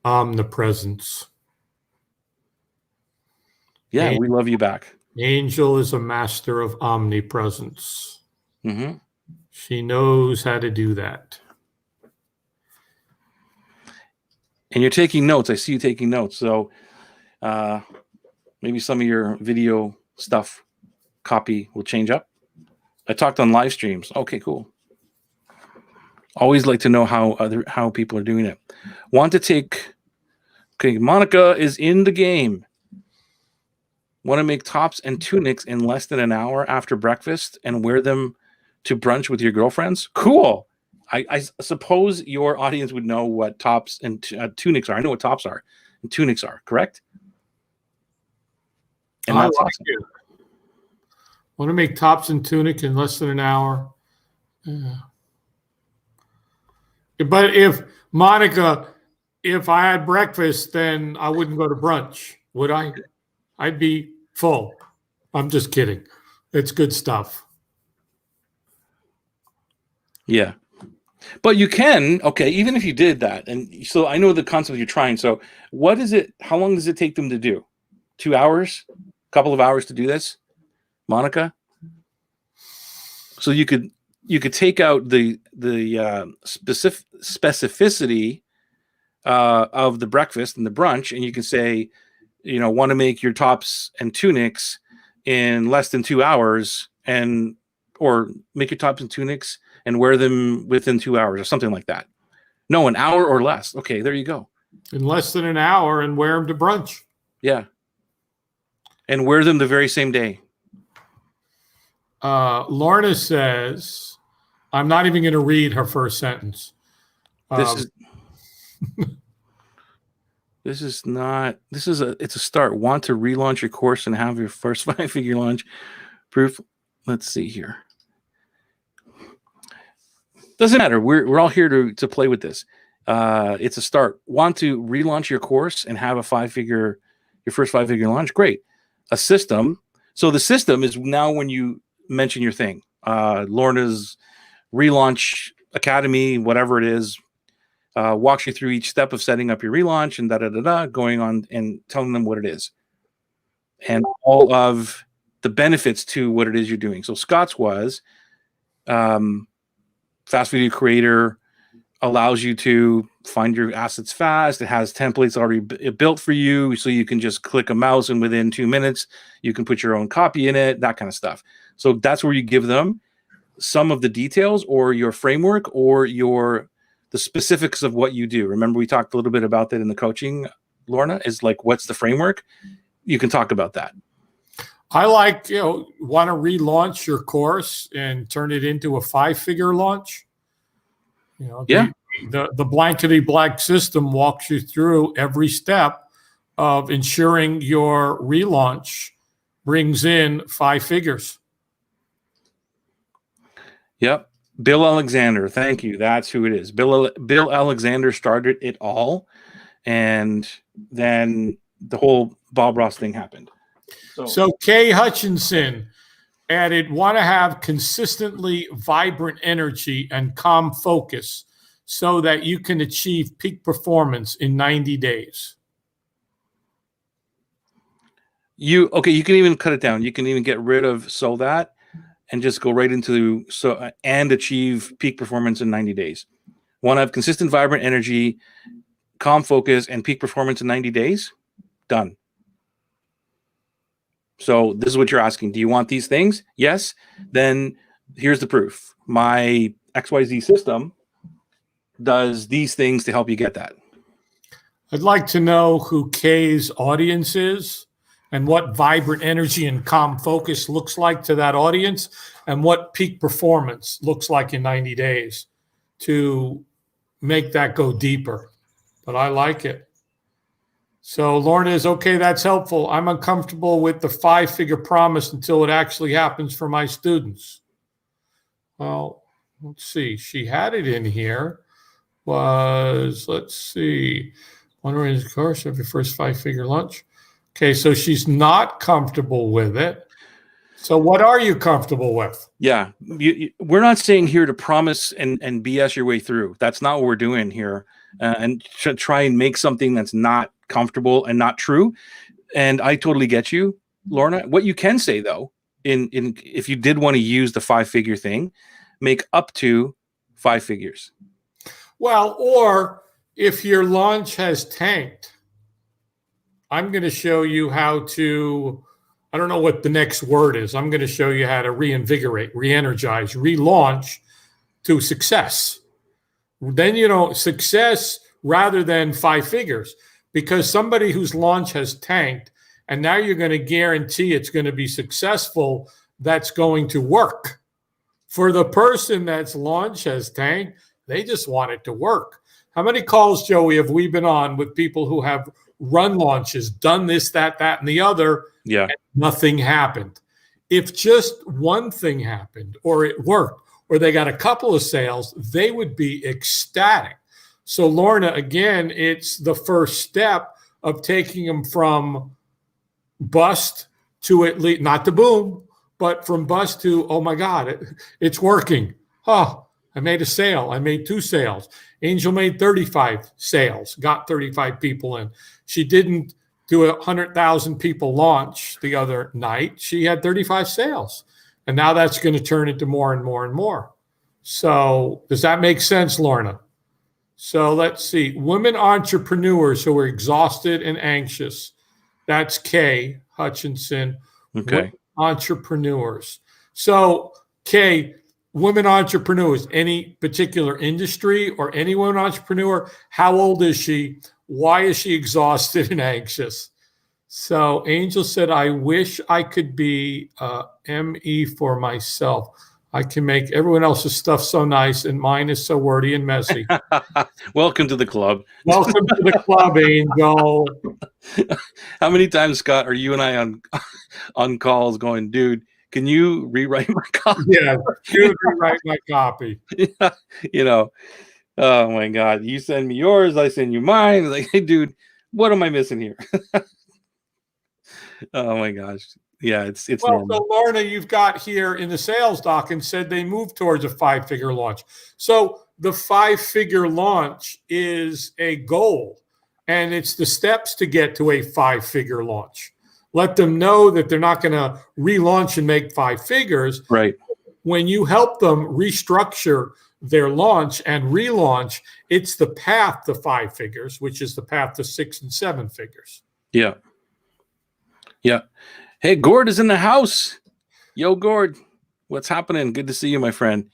Omnipresence. Yeah, we love you back. Angel is a master of omnipresence. Mm-hmm. She knows how to do that. And you're taking notes. I see you taking notes. So maybe some of your video stuff copy will change up. I talked on live streams. Okay, cool. Always like to know how people are doing it. Okay, Monica is in the game. Want to make tops and tunics in less than an hour after breakfast and wear them to brunch with your girlfriends? Cool. I suppose your audience would know what tops and tunics are. I know what tops are and tunics are, correct? And I that's like awesome. it. Want to make tops and tunic in less than an hour? Yeah. But if I had breakfast, then I wouldn't go to brunch, would I? I'd be full. I'm just kidding. It's good stuff. Yeah. But you can, okay, even if you did that. And so I know the concept you're trying. So how long does it take them to do? 2 hours? A couple of hours to do this? Monica? So you could take out the specificity of the breakfast and the brunch, and you can say, want to make your tops and tunics in less than 2 hours, or make your tops and tunics and wear them within 2 hours or something like that. No, an hour or less. Okay, there you go. In less than an hour and wear them to brunch. Yeah. And wear them the very same day. Lorna says, I'm not even going to read her first sentence. It's a start. Want to relaunch your course and have your first 5-figure launch proof? Let's see here. Doesn't matter. We're all here to play with this. It's a start. Want to relaunch your course and have your first 5-figure launch? Great. A system. So the system is now when you mention your thing. Lorna's relaunch academy, whatever it is, walks you through each step of setting up your relaunch and going on and telling them what it is and all of the benefits to what it is you're doing. So Scott's was Fast Video Creator allows you to find your assets fast. It has templates already built for you, so you can just click a mouse and within 2 minutes you can put your own copy in it, that kind of stuff. So that's where you give them some of the details or your framework or the specifics of what you do. Remember, we talked a little bit about that in the coaching, Lorna, is like, what's the framework? You can talk about that. I like, want to relaunch your course and turn it into a 5-figure launch. The blankety blank system walks you through every step of ensuring your relaunch brings in 5 figures. Yep. Bill Alexander. Thank you. That's who it is. Bill Alexander started it all. And then the whole Bob Ross thing happened. So Kay Hutchinson, added, want to have consistently vibrant energy and calm focus so that you can achieve peak performance in 90 days. You can even cut it down. You can even get rid of so that and just go right into and achieve peak performance in 90 days. Want to have consistent, vibrant energy, calm focus, and peak performance in 90 days? Done. So this is what you're asking. Do you want these things? Yes. Then here's the proof. My XYZ system does these things to help you get that. I'd like to know who Kay's audience is and what vibrant energy and calm focus looks like to that audience and what peak performance looks like in 90 days to make that go deeper. But I like it. So Lorna is, okay, that's helpful. I'm uncomfortable with the 5-figure promise until it actually happens for my students. Well, let's see. She had it in here. Let's see. Wondering his course of your first 5-figure lunch. Okay, so she's not comfortable with it. So what are you comfortable with? Yeah, we're not saying here to promise and BS your way through. That's not what we're doing here. And try and make something that's not comfortable and not true. And I totally get you, Lorna. What you can say though, in if you did want to use the 5-figure thing, make up to 5 figures. Well, or if your launch has tanked, I'm going to show you how to, I don't know what the next word is. I'm going to show you how to reinvigorate, re-energize, relaunch to success. Then, success rather than 5 figures, because somebody whose launch has tanked and now you're going to guarantee it's going to be successful, that's going to work. For the person that's launch has tanked, they just want it to work. How many calls, Joey, have we been on with people who have run launches, done this, that, and the other, and nothing happened? If just one thing happened or it worked or they got a couple of sales, they would be ecstatic. So Lorna, again, it's the first step of taking them from bust to at least, not to boom, but from bust to, oh my God, it's working. Oh, I made a sale. I made 2 sales. Angel made 35 sales, got 35 people in. She didn't do a 100,000 people launch the other night. She had 35 sales. And now that's going to turn into more and more and more. So does that make sense, Lorna? So let's see. Women entrepreneurs who are exhausted and anxious. That's Kay Hutchinson. Okay. Women entrepreneurs. So Kay, women entrepreneurs, any particular industry or any woman entrepreneur, how old is she? Why is she exhausted and anxious? So Angel said, I wish I could be ME for myself. I can make everyone else's stuff so nice and mine is so wordy and messy. Welcome to the club. Welcome to the club, Angel. How many times, Scott, are you and I on calls going, dude, can you rewrite my copy? Yeah, you rewrite my copy. Oh my God, you send me yours, I send you mine. Like, hey, dude, what am I missing here? Oh my gosh. Yeah, it's well, normal. So Lorna, you've got here in the sales doc and said they moved towards a 5-figure launch. So the 5-figure launch is a goal, and it's the steps to get to a 5-figure launch. Let them know that they're not going to relaunch and make 5 figures. Right. When you help them restructure their launch and relaunch, it's the path to 5 figures, which is the path to 6 and 7 figures. Yeah. Yeah. Hey, Gord is in the house. Yo, Gord, what's happening? Good to see you, my friend.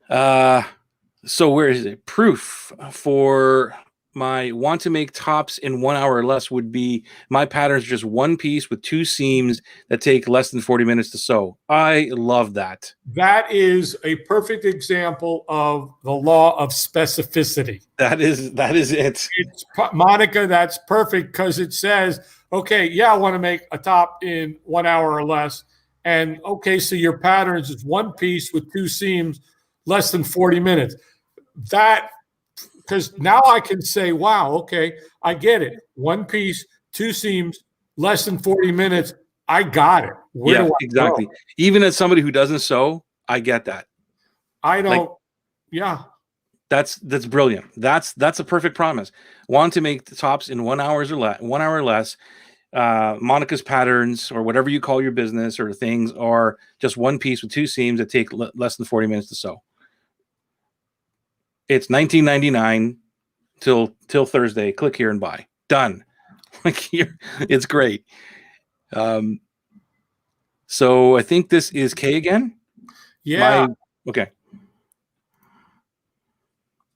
So where is it? Proof for my want to make tops in 1 hour or less would be my patterns just one piece with 2 seams that take less than 40 minutes to sew. I love that. That is a perfect example of the law of specificity. That is it. Monica, that's perfect because it says, okay, yeah, I want to make a top in 1 hour or less. And okay, so your patterns is one piece with 2 seams, less than 40 minutes. That, because now I can say, wow, okay, I get it. One piece, 2 seams, less than 40 minutes. I got it. Where Yeah, do I exactly. go? Even as somebody who doesn't sew, I get that. I don't. Like, yeah. that's brilliant. That's a perfect promise. Want to make the tops in 1 hour or less, 1 hour or less. Monica's patterns or whatever you call your business or things are just one piece with two seams that take less than 40 minutes to sew. It's $19.99 till Thursday. Click here and buy. Done. Like here, it's great. So I think this is Kay again. Yeah. Okay.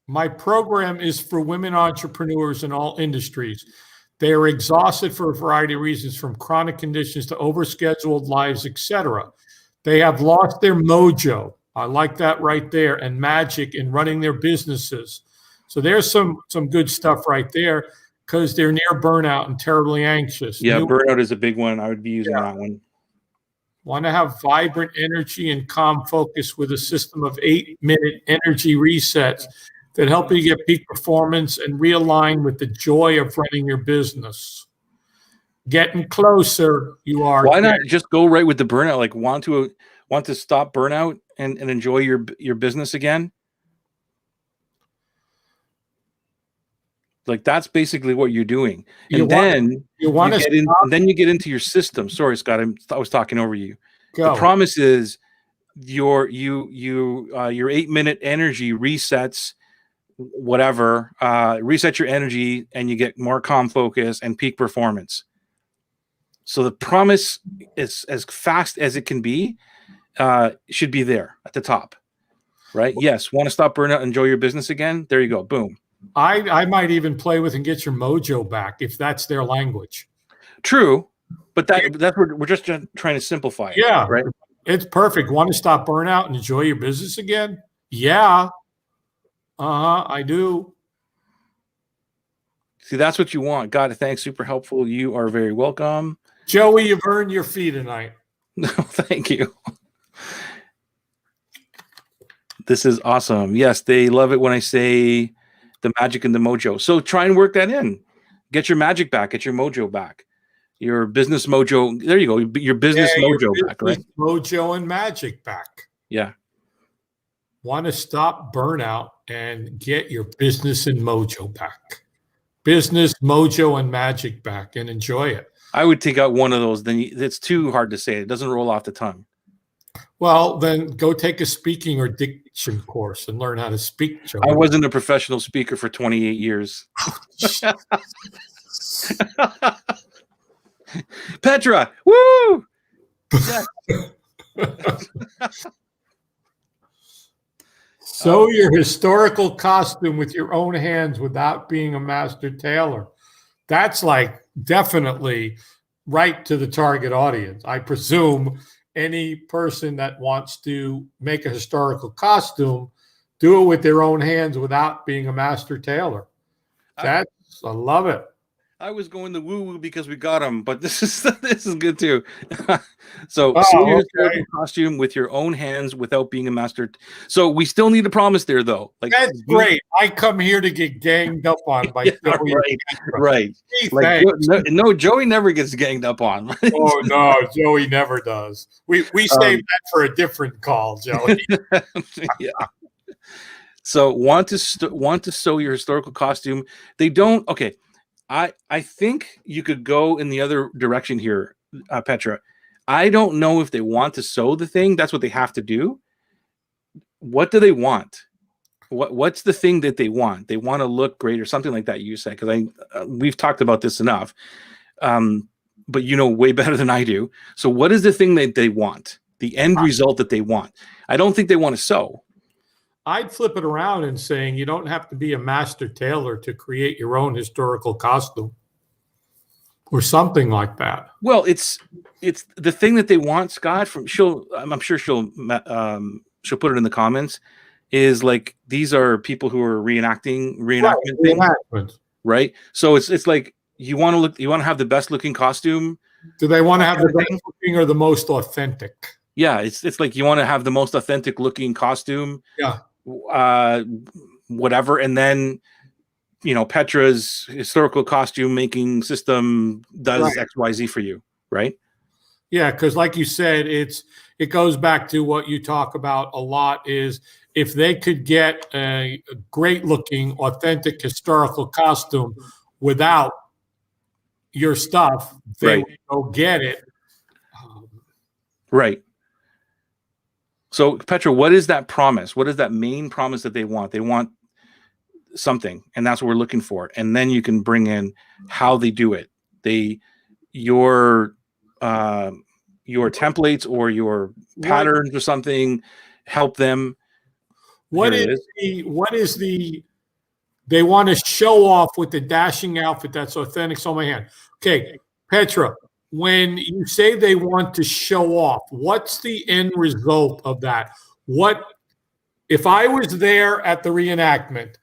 My program is for women entrepreneurs in all industries. They are exhausted for a variety of reasons, from chronic conditions to overscheduled lives, etc. They have lost their mojo. I like that right there, and magic in running their businesses. So there's some good stuff right there, because they're near burnout and terribly anxious. Yeah, burnout is a big one. I would be using that one. Want to have vibrant energy and calm focus with a system of 8-minute energy resets that help you get peak performance and realign with the joy of running your business. Getting closer, you are. Why not just go right with the burnout? Like want to stop burnout and enjoy your business again? Like that's basically what you're doing. And then you get into your system. Sorry, Scott, I was talking over you. Go. The promise is your 8-minute energy resets, whatever, reset your energy, and you get more calm focus and peak performance. So the promise is as fast as it can be, should be there at the top, right? Yes. Want to stop burnout, enjoy your business again? There you go. Boom. I might even play with and get your mojo back if that's their language. True, but that's we're just trying to simplify it. Yeah, right. It's perfect. Want to stop burnout and enjoy your business again? Yeah. I do. See, that's what you want. God, thanks. Super helpful. You are very welcome. Joey, you've earned your fee tonight. No, thank you. This is awesome. Yes, they love it when I say the magic and the mojo. So try and work that in. Get your magic back. Get your mojo back. Your business mojo. There you go. Your business mojo back, right? Mojo and magic back. Yeah. Want to stop burnout and get your business and mojo back. Business, mojo, and magic back, and enjoy it. I would take out one of those. Then it's too hard to say. It doesn't roll off the tongue. Well, then go take a speaking or diction course and learn how to speak, Joey. I wasn't a professional speaker for 28 years. Petra, woo! Yes. Sew your historical costume with your own hands without being a master tailor. That's like definitely right to the target audience. I presume any person that wants to make a historical costume, do it with their own hands without being a master tailor. I love it. I was going the woo-woo because we got them, but this is good too. So sew your historical costume with your own hands without being a master. So we still need a promise there, though. Like that's great. I come here to get ganged up on by Joey. Right. Like, no, Joey never gets ganged up on. Oh no, Joey never does. We save that for a different call, Joey. Yeah. So want to sew your historical costume. They don't. Okay. I think you could go in the other direction here, Petra. I don't know if they want to sew the thing. That's what they have to do. What do they want? What's the thing that they want? They want to look great or something like that, you said, because we've talked about this enough. But you know way better than I do. So what is the thing that they want? The end result that they want? I don't think they want to sew. I'd flip it around and saying you don't have to be a master tailor to create your own historical costume or something like that. Well, it's the thing that they want, Scott. I'm sure she'll put it in the comments. Is like these are people who are reenactment things, right? So it's like you want to have the best looking costume. Do they want to have the best looking or the most authentic? Yeah, it's like you want to have the most authentic looking costume. Yeah. Whatever, and then Petra's historical costume making system does XYZ for you, right? Yeah, because like you said, it goes back to what you talk about a lot is if they could get a great looking, authentic historical costume without your stuff, they Right. would go get it. Um, Right. So Petra, what is that promise? What is that main promise that they want? They want something, and that's what we're looking for. And then you can bring in how they do it. They your uh, your templates or your patterns or something help them. What is they want to show off with the dashing outfit that's authentic. So my hand. Okay, Petra, when you say they want to show off, what's the end result of that? What if I was there at the reenactment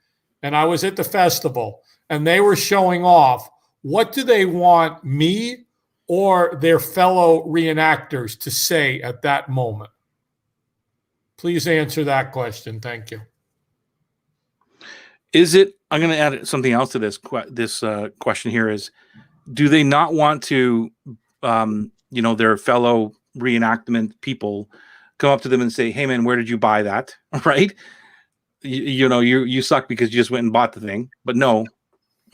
and I was at the festival and they were showing off, what do they want me or their fellow reenactors to say at that moment? Please answer that question. Thank you. Is it? I'm going to add something else to this question here. Is do they not want to, their fellow reenactment people come up to them and say, "Hey, man, where did you buy that?" Right? You suck because you just went and bought the thing. But no,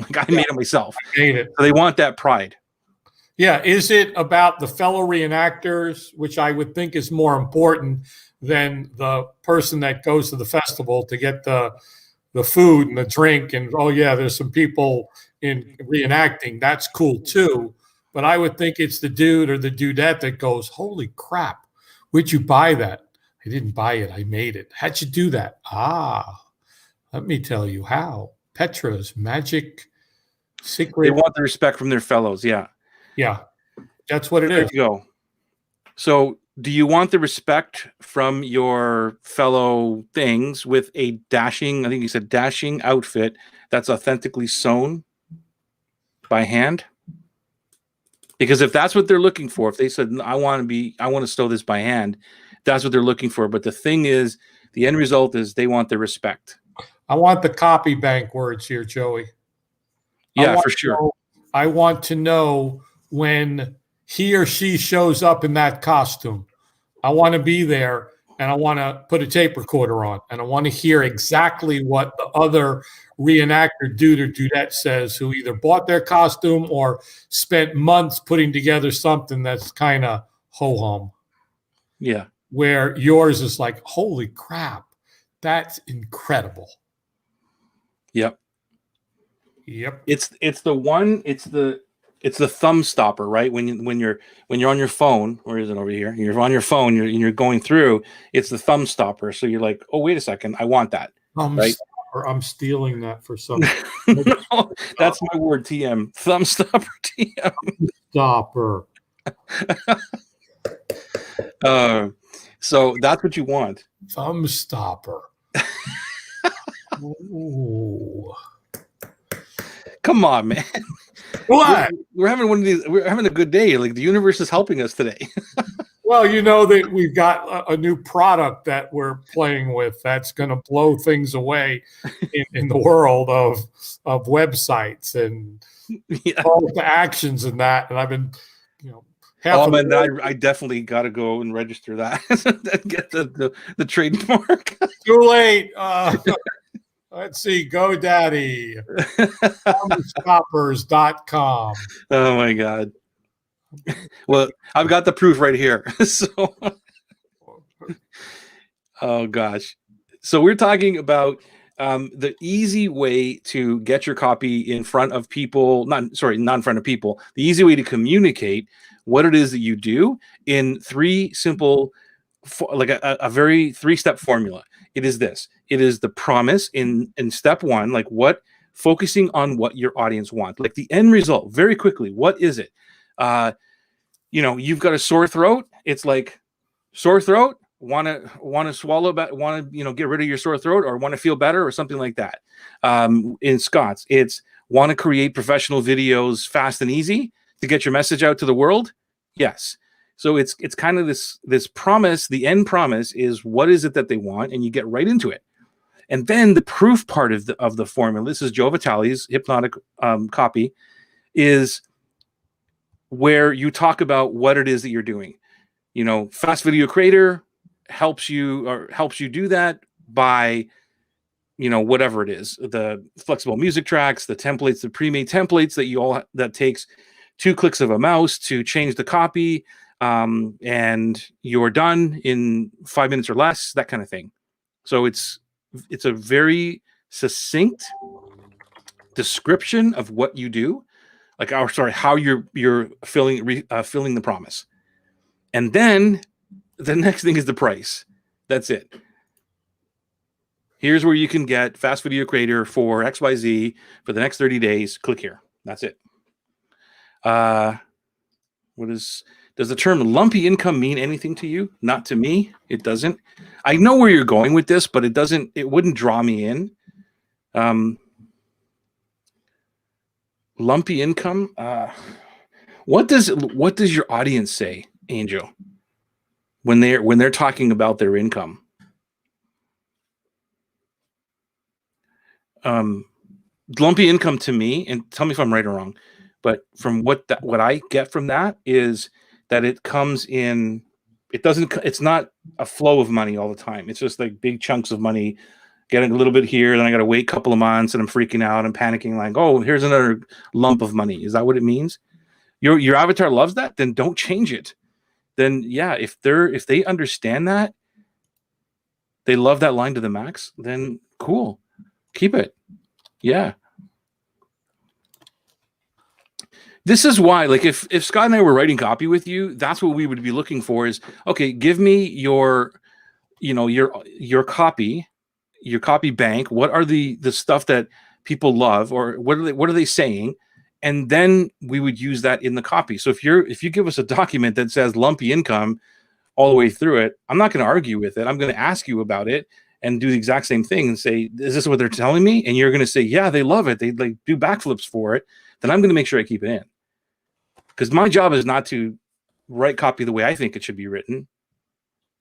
like I made it myself. I made it. So they want that pride. Yeah. Is it about the fellow reenactors, which I would think is more important than the person that goes to the festival to get the food and the drink and, oh yeah, there's some people in reenacting. That's cool too. But I would think it's the dude or the dudette that goes, holy crap, where'd you buy that? I didn't buy it. I made it. How'd you do that? Let me tell you how. Petra's magic secret. They want the respect from their fellows. Yeah. Yeah. That's what it is. There you go. So do you want the respect from your fellow things with a dashing, I think you said dashing outfit that's authentically sewn by hand? Because if that's what they're looking for, if they said, I want to sew this by hand, that's what they're looking for. But the thing is, the end result is they want the respect. I want the copy bank words here, Joey. Yeah, for sure. I want to know when he or she shows up in that costume. I want to be there and I want to put a tape recorder on and I want to hear exactly what the other reenactor dude or dudette says who either bought their costume or spent months putting together something that's kind of ho-hum. Yeah. Where yours is like, holy crap, that's incredible. Yep. It's the thumb stopper, right? When you're on your phone, where is it over here? You're on your phone, you're going through, it's the thumb stopper. So you're like, oh, wait a second, I want that. Right? Stopper. I'm stealing that for some. No, that's my word, TM. Thumb stopper, TM. Stopper. So that's what you want. Thumb stopper. Ooh. Come on, man. What? We're having one of these. We're having a good day. Like the universe is helping us today. Well, you know that we've got a new product that we're playing with that's going to blow things away in the world of websites and all the actions and that. And I've been, I definitely got to go and register that and get the trademark. Too late. Let's see, GoDaddy, stoppers.com. Oh my God. Well, I've got the proof right here. So, oh gosh. So we're talking about the easy way to get your copy in front of people, not in front of people, the easy way to communicate what it is that you do in three simple, like a very three-step formula. It is this. It is the promise in step one, like focusing on what your audience wants, like the end result very quickly. What is it? You've got a sore throat. It's like sore throat, want to swallow, want to, get rid of your sore throat or want to feel better or something like that. In Scott's, it's want to create professional videos fast and easy to get your message out to the world. Yes. So it's kind of this promise. The end promise is what is it that they want, and you get right into it. And then the proof part of the formula. This is Joe Vitale's Hypnotic copy. Is where you talk about what it is that you're doing. You know, Fast Video Creator helps you do that by, you know, whatever it is, the flexible music tracks, the templates, the pre-made templates that takes 2 clicks of a mouse to change the copy, and you're done in 5 minutes or less, that kind of thing. So it's a very succinct description of what you do, like, how you're filling the promise. And then the next thing is the price. That's it. Here's where you can get Fast Video Creator for XYZ for the next 30 days. Click here. That's it. Does the term lumpy income mean anything to you? Not to me. It doesn't. I know where you're going with this, but it wouldn't draw me in. Lumpy income. What does your audience say, Angel, when they're talking about their income? Lumpy income to me, and tell me if I'm right or wrong, but from what I get from that is that it comes in. It's not a flow of money all the time. It's just like big chunks of money, getting a little bit here, then I got to wait a couple of months, and I'm freaking out and panicking, like, oh, here's another lump of money. Is that what it means? Your avatar loves that? Then don't change it. Then yeah, if they understand that, they love that line to the max, then cool. Keep it. Yeah. This is why, like, if Scott and I were writing copy with you, that's what we would be looking for is, okay, give me your copy bank. What are the stuff that people love, or what are they saying? And then we would use that in the copy. So if you give us a document that says lumpy income all the way through it, I'm not going to argue with it. I'm going to ask you about it and do the exact same thing and say, is this what they're telling me? And you're going to say, yeah, they love it. They like do backflips for it. Then I'm going to make sure I keep it in. Because my job is not to write copy the way I think it should be written.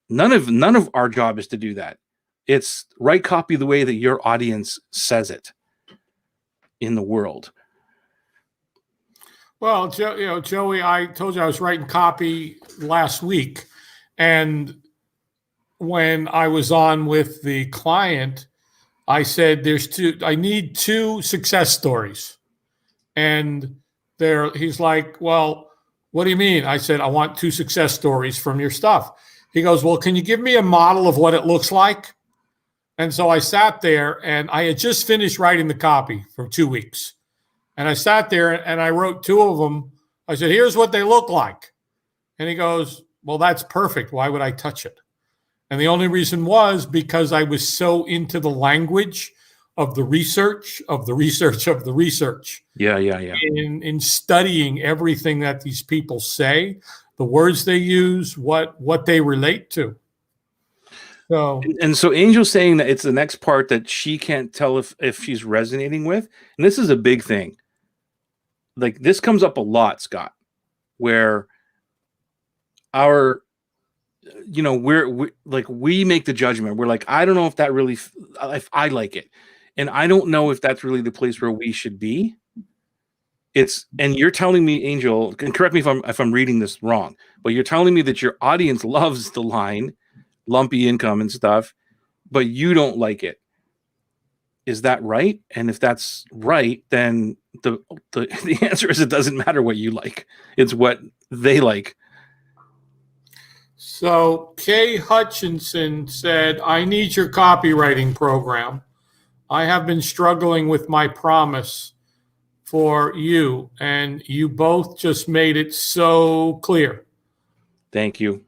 None of our job is to do that. It's write copy the way that your audience says it in the world. Well, Joey, I told you I was writing copy last week, and when I was on with the client, I said I need 2 success stories. And he's like, well, what do you mean? I said, I want 2 success stories from your stuff. He goes, well, can you give me a model of what it looks like? And so I sat there, and I had just finished writing the copy for 2 weeks. And I sat there and I wrote 2 of them. I said, here's what they look like. And he goes, well, that's perfect. Why would I touch it? And the only reason was because I was so into the language of the research, of the research, of the research. Yeah. In studying everything that these people say, the words they use, what they relate to. So Angel's saying that it's the next part that she can't tell if she's resonating with. And this is a big thing. Like, this comes up a lot, Scott, where we make the judgment. We're like, I don't know if that really, if I like it. And I don't know if that's really the place where we should be. And you're telling me, Angel, and correct me if I'm reading this wrong, but you're telling me that your audience loves the line lumpy income and stuff, but you don't like it. Is that right? And if that's right, then the answer is it doesn't matter what you like. It's what they like. So Kay Hutchinson said, I need your copywriting program. I have been struggling with my promise for you, and you both just made it so clear. Thank you.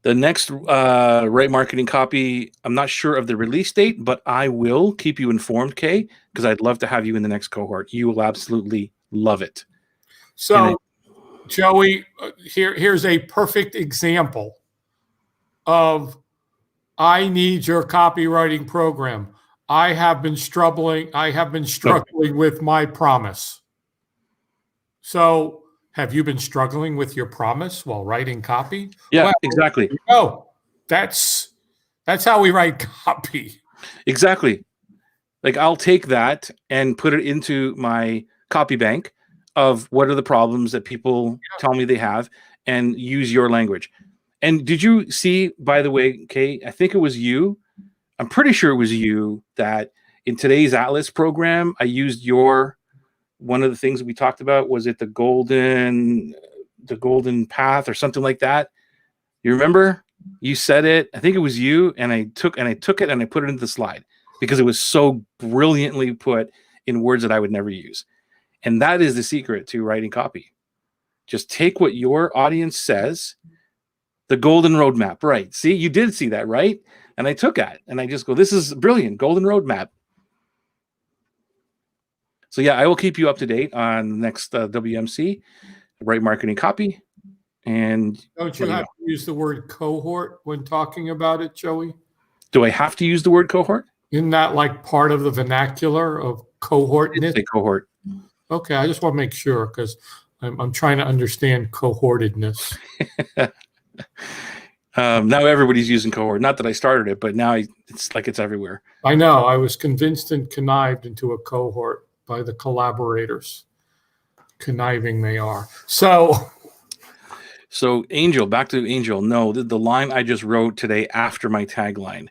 The next Right Marketing Copy, I'm not sure of the release date, but I will keep you informed, Kay, because I'd love to have you in the next cohort. You will absolutely love it. So, Joey, here's a perfect example of I need your copywriting program. I have been struggling with my promise. So, have you been struggling with your promise while writing copy? Yeah, well, exactly. No, that's how we write copy. Exactly. Like, I'll take that and put it into my copy bank. of what are the problems that people tell me they have and use your language. And did you see, by the way, Kay, I think it was you. I'm pretty sure it was you that in today's Atlas program, I used one of the things we talked about. Was it the golden path or something like that? You remember? You said it. I think it was you, and I took it and I put it into the slide because it was so brilliantly put in words that I would never use. And that is the secret to writing copy. Just take what your audience says, the golden roadmap, right? See, you did see that, right? And I took that and I just go, this is brilliant, golden roadmap. So yeah, I will keep you up to date on the next WMC, Right Marketing Copy. And don't you have to use the word cohort when talking about it, Joey? Do I have to use the word cohort? Isn't that like part of the vernacular of cohortness? Say cohort. Okay, I just want to make sure because I'm trying to understand cohortedness. Now everybody's using cohort. Not that I started it, but now it's like it's everywhere. I know. I was convinced and connived into a cohort by the collaborators. Conniving they are. So Angel, back to Angel. No, the line I just wrote today after my tagline.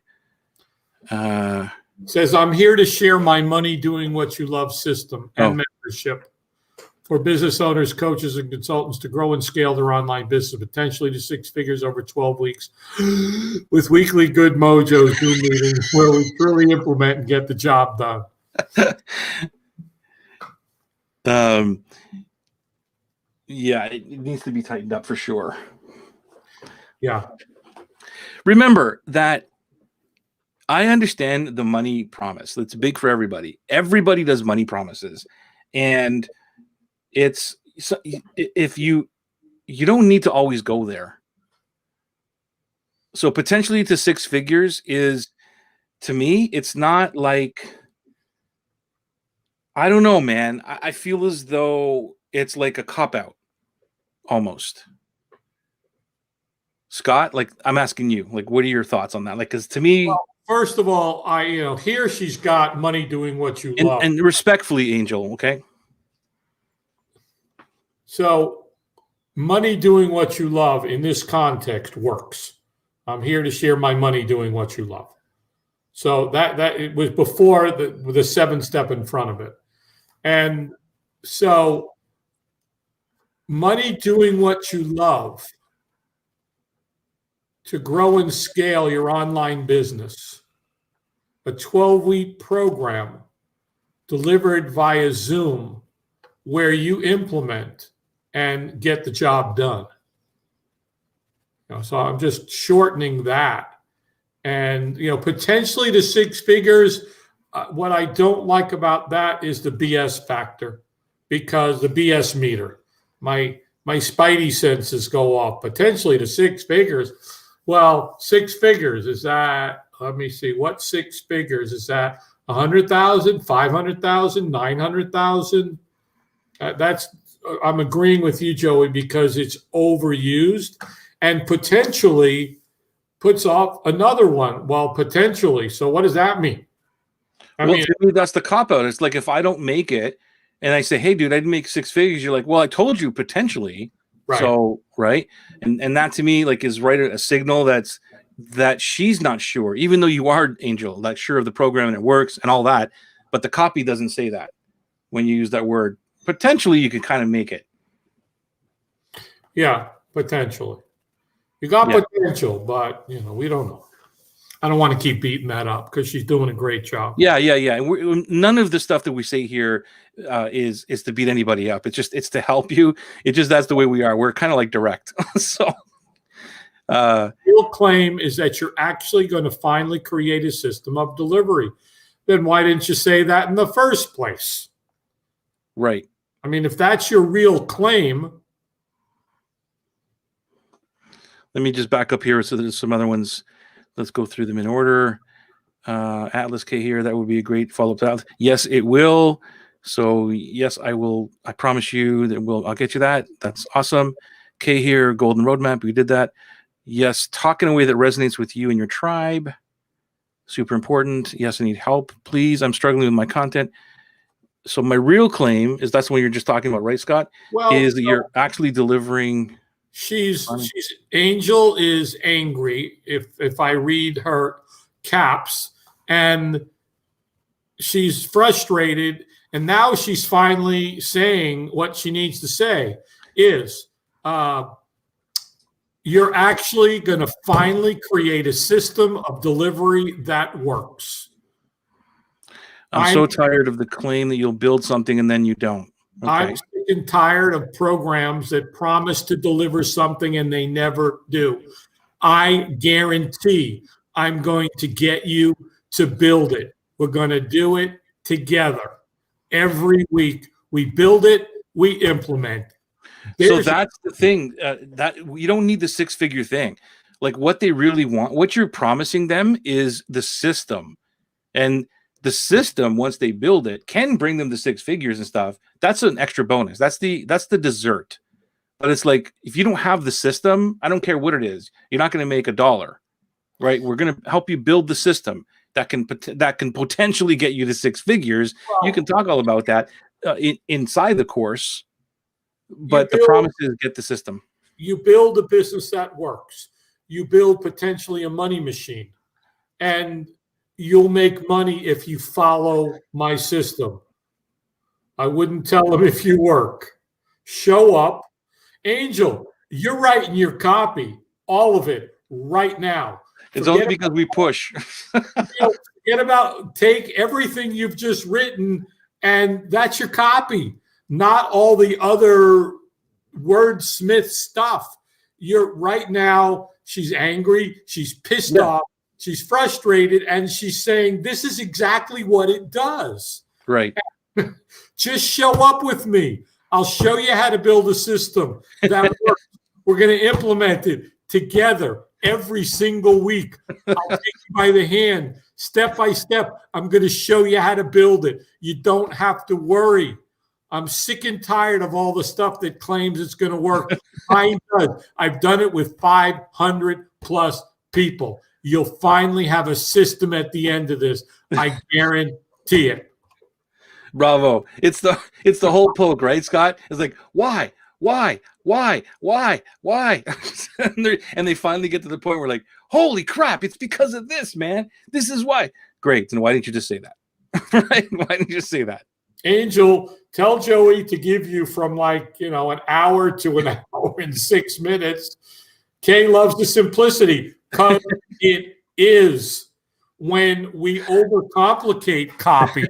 Says, I'm here to share my money doing what you love system and membership for business owners, coaches, and consultants to grow and scale their online business, potentially to 6 figures over 12 weeks with weekly Good Mojo Zoom meetings where we truly implement and get the job done. Yeah, it needs to be tightened up for sure. Yeah. Remember that I understand the money promise. That's big for everybody. Everybody does money promises. And it's if you don't need to always go there. So potentially to 6 figures is, to me, it's not like, I don't know, man. I feel as though it's like a cop-out almost. Scott, like, I'm asking you, like, what are your thoughts on that? Like, because to me, well, first of all, here she's got money doing what you love. And respectfully, Angel, okay? So money doing what you love in this context works. I'm here to share my money doing what you love. So that it was before the 7-step in front of it. And so money doing what you love to grow and scale your online business, a 12-week program delivered via Zoom where you implement and get the job done. So I'm just shortening that. And, potentially to 6 figures, what I don't like about that is the BS factor, because the BS meter, my spidey senses go off. Potentially to 6 figures. Well, 6 figures, is that, let me see, what 6 figures? Is that 100,000, 500,000, 900,000? I'm agreeing with you, Joey, because it's overused and potentially puts off another one. Well, potentially. So what does that mean? To me, that's the cop-out. It's like, if I don't make it and I say, hey, dude, I didn't make 6 figures, you're like, well, I told you potentially. Right. So, right. And that to me, like, is a signal that she's not sure, even though you are, Angel, like, sure of the program and it works and all that. But the copy doesn't say that when you use that word. Potentially, you can kind of make it. Yeah, potentially. You got potential, but, we don't know. I don't want to keep beating that up because she's doing a great job. Yeah. And none of the stuff that we say here is to beat anybody up. It's to help you. That's the way we are. We're kind of like direct. So your claim is that you're actually going to finally create a system of delivery. Then why didn't you say that in the first place? Right. I mean, if that's your real claim. Let me just back up here. So there's some other ones. Let's go through them in order. Atlas K here. That would be a great follow-up to that. Yes, it will. So yes, I will. I promise you that I'll get you that. That's awesome. K here, golden roadmap. We did that. Yes, talk in a way that resonates with you and your tribe. Super important. Yes, I need help. Please, I'm struggling with my content. So my real claim is that's what you're just talking about, right, Scott? Well, Is that you're actually delivering. she's Angel is angry if I read her caps, and she's frustrated, and now she's finally saying what she needs to say is you're actually going to finally create a system of delivery that works. I'm so tired of the claim that you'll build something and then you don't. Okay. I'm sick and tired of programs that promise to deliver something and they never do. I guarantee I'm going to get you to build it. We're going to do it together. Every week we build it, we implement. So that's the thing, that you don't need the six-figure thing. Like what they really want, what you're promising them is the system. And the system, once they build it, can bring them to six figures and stuff. That's an extra bonus. That's the dessert. But it's like, if you don't have the system, I don't care what it is, you're not going to make $1, right? We're going to help you build the system that can potentially get you to six figures. Well, you can talk all about that inside the course, but the promise is get the system. You build a business that works. You build potentially a money machine, and you'll make money if you follow my system. I wouldn't tell them if you work. Show up. Angel, you're writing your copy, all of it, right now. It's only because we push. Forget about, take everything you've just written, and that's your copy, not all the other wordsmith stuff. You're right now, she's angry, she's pissed off, she's frustrated, and she's saying, this is exactly what it does. Right. Just show up with me. I'll show you how to build a system that works. We're going to implement it together every single week. I'll take you by the hand, step by step. I'm going to show you how to build it. You don't have to worry. I'm sick and tired of all the stuff that claims it's going to work. Mine does. I've done it with 500 plus people. You'll finally have a system at the end of this. I guarantee it. Bravo. It's the whole poke, right, Scott? It's like, why? And they finally get to the point where like, holy crap, it's because of this, man. This is why. Great. And why didn't you just say that? Right? Why didn't you just say that? Angel, tell Joey to give you from like, an hour to an hour and 6 minutes. Kay loves the simplicity because it is. When we overcomplicate copy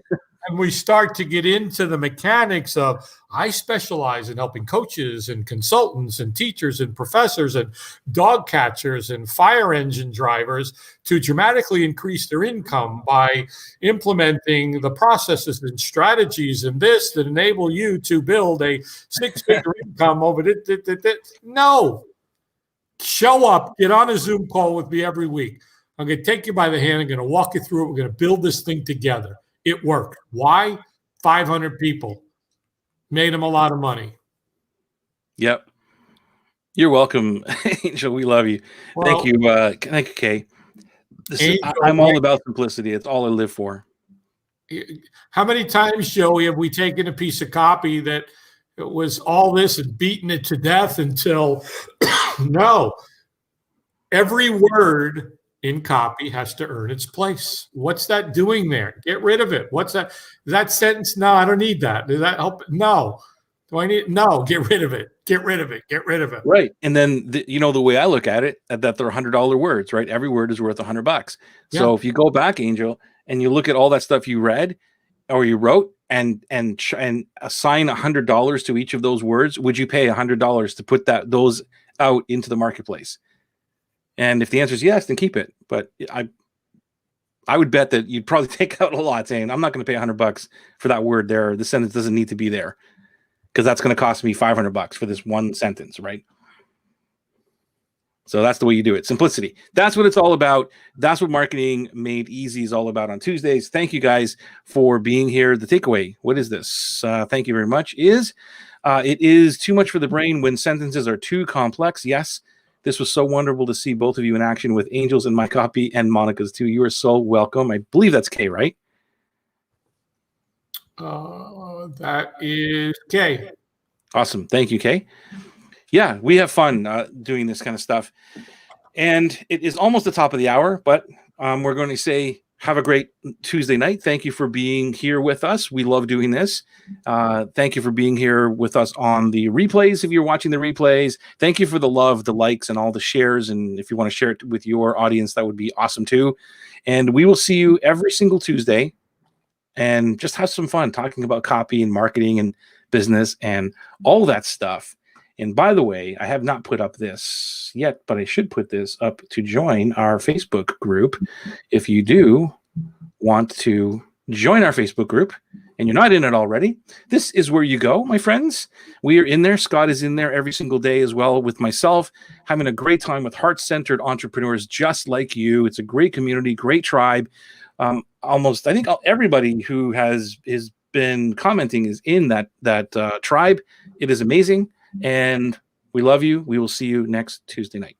and we start to get into the mechanics of, I specialize in helping coaches and consultants and teachers and professors and dog catchers and fire engine drivers to dramatically increase their income by implementing the processes and strategies and this that enable you to build a six-figure income over it. No. Show up, get on a Zoom call with me every week. I'm going to take you by the hand. I'm going to walk you through it. We're going to build this thing together. It worked. Why? 500 people. Made them a lot of money. Yep. You're welcome, Angel. We love you. Well, thank you, Kay. I'm all about simplicity. It's all I live for. How many times, Joey, have we taken a piece of copy that it was all this and beaten it to death until no. Every word in copy has to earn its place. What's that doing there? Get rid of it. What's that? That sentence? No, I don't need that. Does that help? No. Do I need? No. Get rid of it. Get rid of it. Get rid of it. Right. And then the way I look at it, that they're $100 words, right? Every word is worth $100. So if you go back, Angel, and you look at all that stuff you read or you wrote, and assign $100 to each of those words, would you pay $100 to put those out into the marketplace? And if the answer is yes, then keep it. But I would bet that you'd probably take out a lot saying, I'm not going to pay $100 for that word there. The sentence doesn't need to be there because that's going to cost me $500 for this one sentence, right? So that's the way you do it. Simplicity. That's what it's all about. That's what Marketing Made Easy is all about on Tuesdays. Thank you guys for being here. The takeaway, what is this? Thank you very much. It is too much for the brain when sentences are too complex. Yes. This was so wonderful to see both of you in action with Angel's in my copy and Monica's too. You are so welcome. I believe that's Kay, right? That is Kay. Awesome. Thank you, Kay. Yeah, we have fun doing this kind of stuff. And it is almost the top of the hour, but we're going to say have a great Tuesday night. Thank you for being here with us. We love doing this. Thank you for being here with us on the replays. If you're watching the replays, thank you for the love, the likes, and all the shares. And if you want to share it with your audience, that would be awesome too. And we will see you every single Tuesday and just have some fun talking about copy and marketing and business and all that stuff. And by the way, I have not put up this yet, but I should put this up to join our Facebook group. If you do want to join our Facebook group and you're not in it already, this is where you go, my friends. We are in there. Scott is in there every single day as well with myself, having a great time with heart-centered entrepreneurs just like you. It's a great community, great tribe. I think everybody who has been commenting is in that tribe. It is amazing. And we love you. We will see you next Tuesday night.